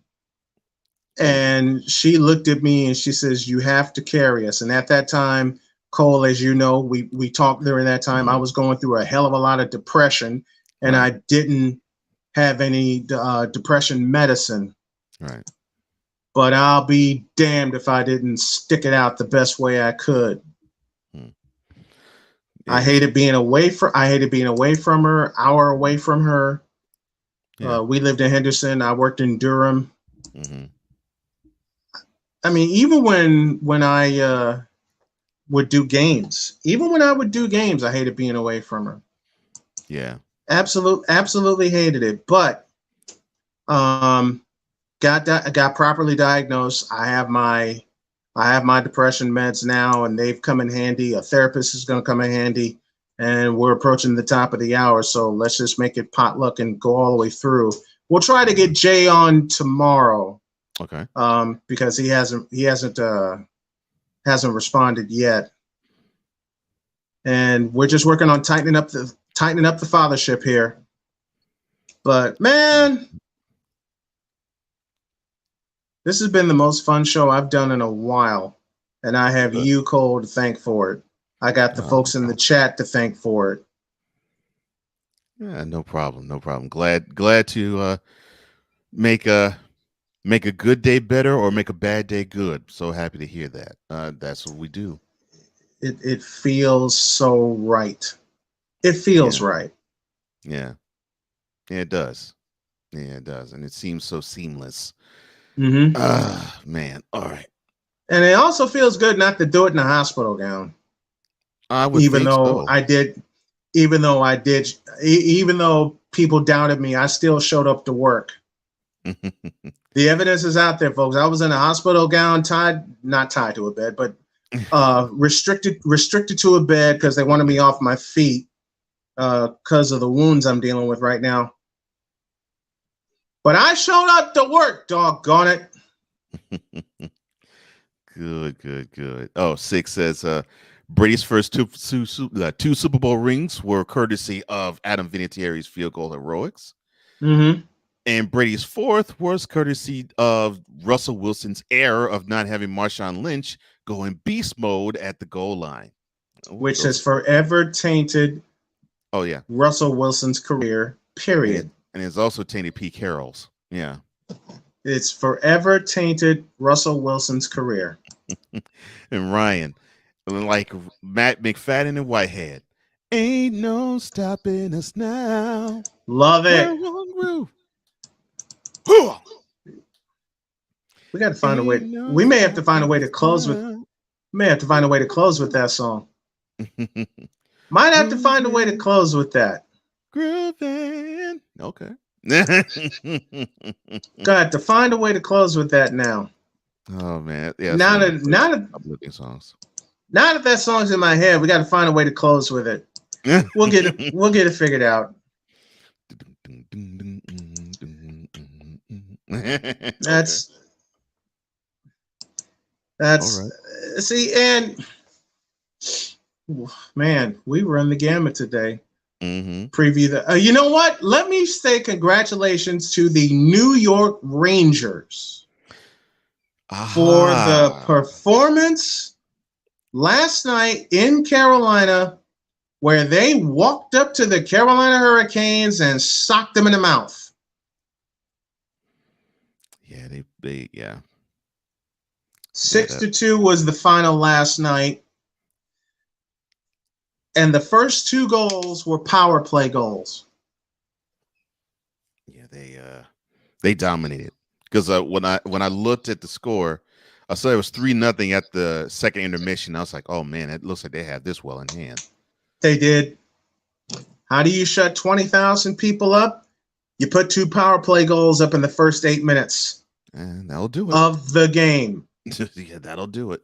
And she looked at me and she says, "You have to carry us." And at that time, Cole, as you know, we talked during that time. Mm-hmm. I was going through a hell of a lot of depression, and I didn't have any depression medicine. Right. But I'll be damned if I didn't stick it out the best way I could. Yeah. I hated being away from her, hour away from her. Yeah. We lived in Henderson. I worked in Durham. Mm-hmm. I mean, even when I would do games, I hated being away from her. Yeah. Absolutely hated it. But got properly diagnosed. I have my depression meds now, and they've come in handy. A therapist is going to come in handy, and we're approaching the top of the hour. So let's just make it potluck and go all the way through. We'll try to get Jay on tomorrow. Okay. Because he hasn't responded yet, and we're just working on tightening up the fathership here. But man, this has been the most fun show I've done in a while, and I have you, Cole, to thank for it. I got the folks in the chat to thank for it. Yeah, no problem. No problem. Glad to make a good day better or make a bad day good. So happy to hear that. That's what we do. It feels so right. It feels right. Yeah. Yeah, it does. Yeah, it does. And it seems so seamless. Mm-hmm. Man. All right. And it also feels good not to do it in a hospital gown. I would even think though so. even though people doubted me, I still showed up to work. The evidence is out there, folks. I was in a hospital gown, not tied to a bed, but restricted to a bed because they wanted me off my feet because of the wounds I'm dealing with right now. But I showed up to work, doggone it. Good. Oh, Six says Brady's first two Super Bowl rings were courtesy of Adam Vinatieri's field goal heroics. Mm-hmm. And Brady's fourth was courtesy of Russell Wilson's error of not having Marshawn Lynch go in beast mode at the goal line. Which has forever tainted Russell Wilson's career, period. And it's also tainted Pete Carroll's. Yeah. It's forever tainted Russell Wilson's career. And Ryan, like Matt McFadden and Whitehead, ain't no stopping us now. Love it. We got to find a way. We may have to find a way to close with. That song. Might have to find a way to close with that. Groovin'. Okay. Got to find a way to close with that now. Oh man. Yeah. Now that that song's in my head, we got to find a way to close with it. We'll get it figured out. That's all right. See, and man, we run the gamut today. Mm-hmm. Preview the. You know what? Let me say congratulations to the New York Rangers for the performance last night in Carolina, where they walked up to the Carolina Hurricanes and socked them in the mouth. Yeah, they 6-2 was the final last night. And the first two goals were power play goals. Yeah, they dominated. Because when I looked at the score, I saw it was 3-0 at the second intermission. I was like, oh man, it looks like they have this well in hand. They did. How do you shut 20,000 people up? You put two power play goals up in the first 8 minutes. And that'll do it. Of the game. Yeah, that'll do it.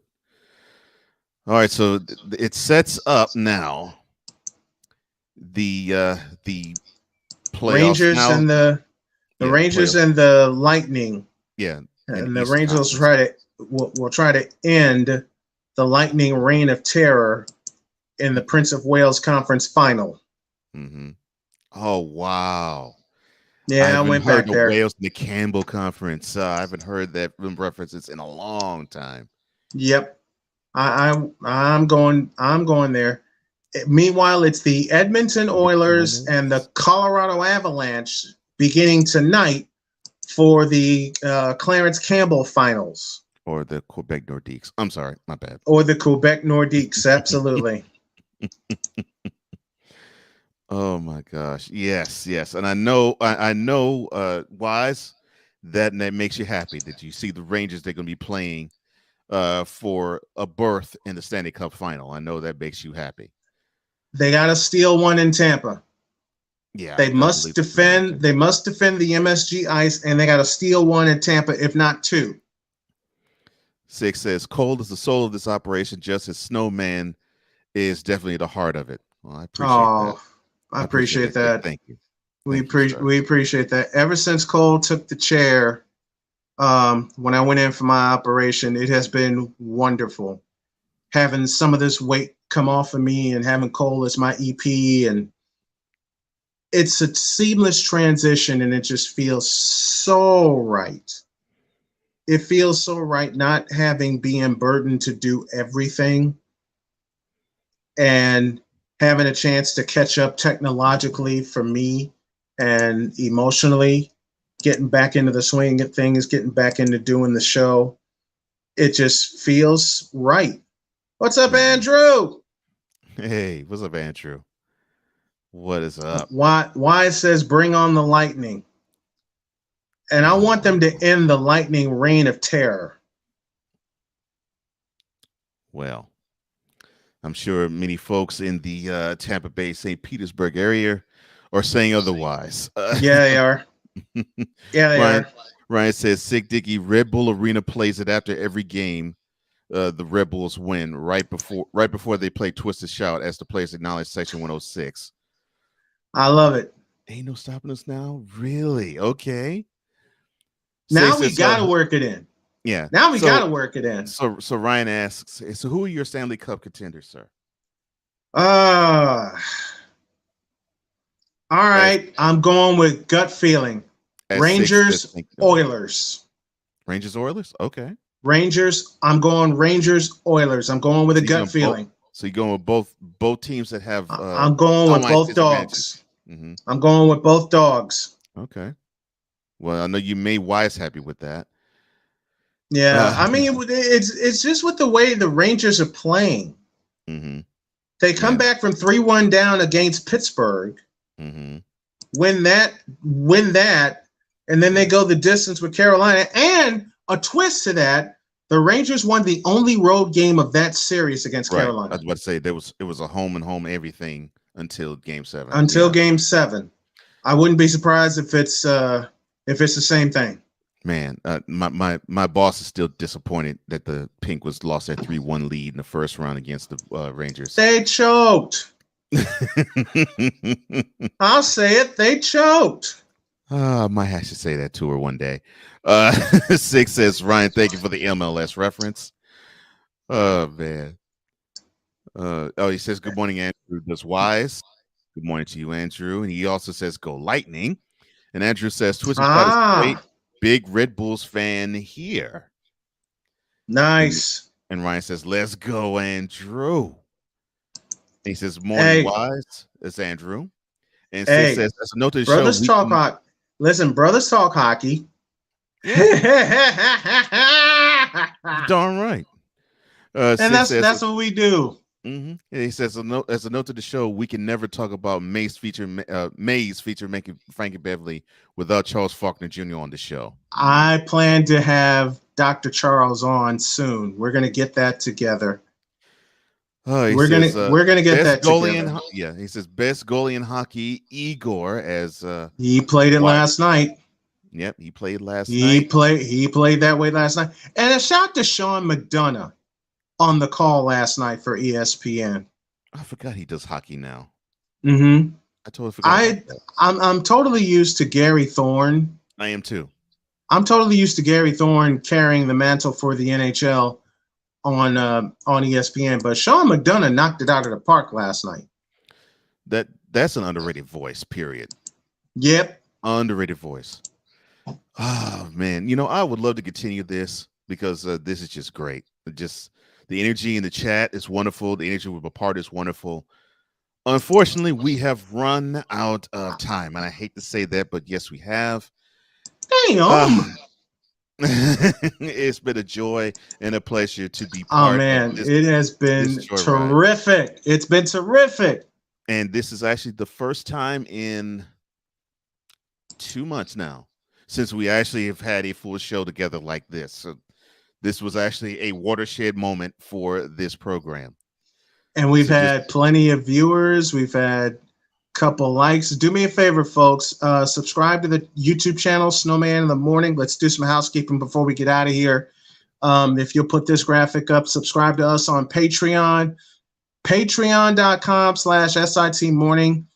All right, so it sets up now the playoffs Rangers now. and the Rangers playoffs. And the Lightning. Yeah, and the Rangers will try to end the Lightning reign of terror in the Prince of Wales Conference Final. Mm-hmm. Oh wow! Yeah, I went back there. Wales in the Campbell Conference. I haven't heard that references in a long time. Yep. I'm going there. Meanwhile, it's the Edmonton Oilers and the Colorado Avalanche beginning tonight for the Clarence Campbell Finals. Or the Quebec Nordiques. I'm sorry, my bad. Or the Quebec Nordiques, absolutely. Oh my gosh, yes, and I know, Wise, that makes you happy that you see the Rangers, they're going to be playing for a berth in the Stanley Cup final. I know that makes you happy. They got to steal one in Tampa. Yeah, they must defend. They must defend the MSG ice, and they got to steal one in Tampa, if not two. 6 says Cole is the soul of this operation, just as Snowman is definitely the heart of it. Well, I appreciate that. I appreciate that. Thank you. We appreciate that. Ever since Cole took the chair, when I went in for my operation, it has been wonderful having some of this weight come off of me and having Cole as my EP, and it's a seamless transition, and it just feels so right. It feels so right not being burdened to do everything and having a chance to catch up technologically for me and emotionally, getting back into the swing of things, getting back into doing the show. It just feels right. What's up, Andrew? Hey, what's up, Andrew? What is up? Why it says bring on the lightning. And I want them to end the lightning reign of terror. Well, I'm sure many folks in the Tampa Bay, St. Petersburg area are saying otherwise. Yeah, they are. Yeah, they are. Ryan says, Sick Dicky, Red Bull Arena plays it after every game. The Red Bulls win right before they play Twisted Shout as the players acknowledge Section 106. I love it. Ain't no stopping us now? Really? Okay. Now we got to work it in. Yeah. Now we got to work it in. So Ryan asks, so who are your Stanley Cup contenders, sir? All right. I'm going with gut feeling. Rangers, Oilers. Rangers, Oilers? Okay. Rangers. I'm going Rangers, Oilers. I'm going with a gut feeling. So you're going with both teams that have I'm going with both dogs. Mm-hmm. I'm going with both dogs. Okay. Well, I know you made Wise happy with that. Yeah, I mean, it's just with the way the Rangers are playing. Mm-hmm. They come back from 3-1 down against Pittsburgh, win that, and then they go the distance with Carolina. And a twist to that, the Rangers won the only road game of that series against Carolina. I was about to say it was a home and home everything until Game 7. Game 7, I wouldn't be surprised if it's the same thing. Man, my boss is still disappointed that the Pink was lost their 3-1 lead in the first round against the Rangers. They choked. I'll say it. They choked. I might have to say that to her one day. 6 says, Ryan, thank you for the MLS reference. Oh, man. He says, good morning, Andrew. Does Wise. Good morning to you, Andrew. And he also says, go Lightning. And Andrew says, Twisted Shout is great. Big Red Bulls fan here. Nice. And Ryan says, let's go, Andrew. And he says, morning, Wise. It's Andrew. And says, as a note to the brothers show, talk hockey. Listen, brothers talk hockey. Darn right. And that's what we do. Mm-hmm. And he says, as a note to the show, we can never talk about Maze feature Frankie Beverly without Charles Faulkner Jr. on the show. I plan to have Dr. Charles on soon. We're gonna get that together. We're gonna get that together. He says best goalie in hockey, Igor, as he played it last night. Yep, he played last night. He played that way last night. And a shout to Sean McDonough on the call last night for ESPN. I forgot he does hockey now. Mm-hmm. I totally forgot. I'm totally used to Gary Thorne. I am too. I'm totally used to Gary Thorne carrying the mantle for the NHL on ESPN, but Sean McDonough knocked it out of the park last night. That's an underrated voice, period. Yep. Underrated voice. Oh man, I would love to continue this because this is just great. Just the energy in the chat is wonderful. The energy with a part is wonderful. Unfortunately, we have run out of time, and I hate to say that, but yes, we have. Damn. It's been a joy and a pleasure to be part of this. It has been terrific. Ride. It's been terrific. And this is actually the first time in 2 months now since we actually have had a full show together like this. So this was actually a watershed moment for this program. And we've had plenty of viewers. We've had a couple likes. Do me a favor, folks. Subscribe to the YouTube channel, Snowman in the Morning. Let's do some housekeeping before we get out of here. If you'll put this graphic up, subscribe to us on Patreon, patreon.com/SIT Morning.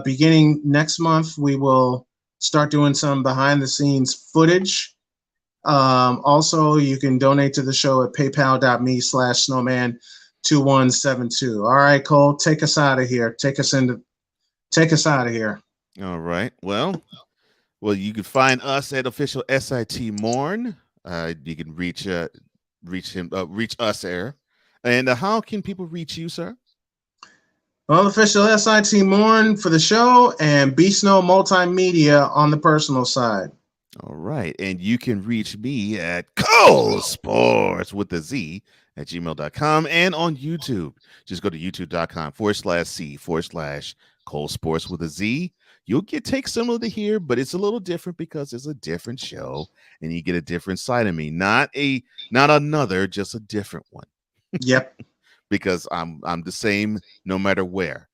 Beginning next month, we will start doing some behind-the-scenes footage. Also, you can donate to the show at paypal.me/snowman2172. All right, Cole, take us out of here. Take us out of here. All right. Well, you can find us at official SIT Morn. You can reach us there. And how can people reach you, sir? Well, official SIT Morn for the show and B Snow Multimedia on the personal side. All right. And you can reach me at Cole Sports with the Z at gmail.com and on YouTube. Just go to youtube.com/C/Cole Sports with a Z. You'll get takes similar to here, but it's a little different because it's a different show and you get a different side of me. Not another, just a different one. Yep. Because I'm the same no matter where.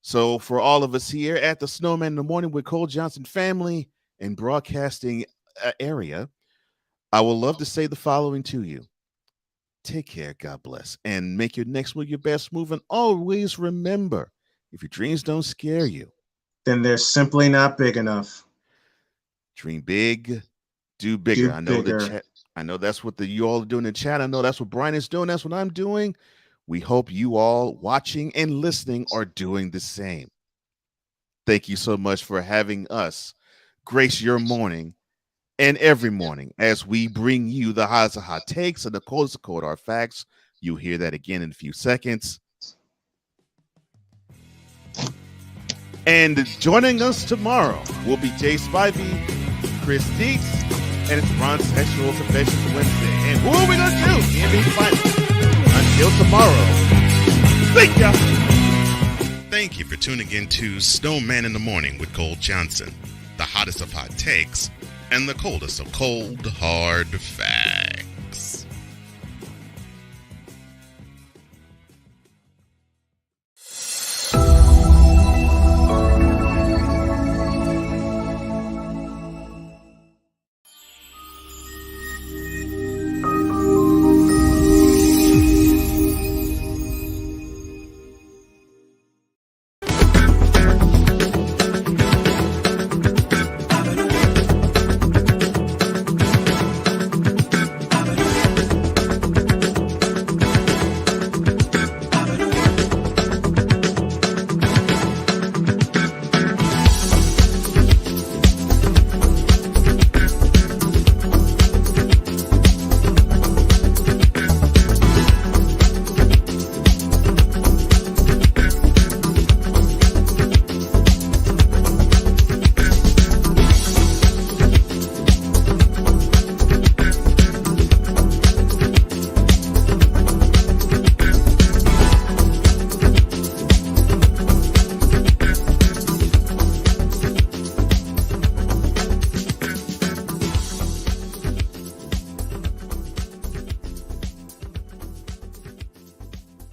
So for all of us here at the Snowman in the Morning with Cole Johnson family and broadcasting area, I would love to say the following to you. Take care, God bless, and make your next move your best move. And always remember, if your dreams don't scare you, then they're simply not big enough. Dream big, do bigger. I know bigger. the chat. I know that's what you all are doing in chat. I know that's what Brian is doing. That's what I'm doing. We hope you all watching and listening are doing the same. Thank you so much for having us grace your morning and every morning as we bring you the hottest of hot takes and the coldest of cold hard facts. You'll hear that again in a few seconds. And joining us tomorrow will be Jay Spivey, Chris Deeks, and it's Ron Sexual Confessions Wednesday. And who are we going to do? The NBA Finals. Until tomorrow. Thank you. Thank you for tuning in to Snowman in the Morning with Cole Johnson. The hottest of hot takes and the coldest of cold, hard facts.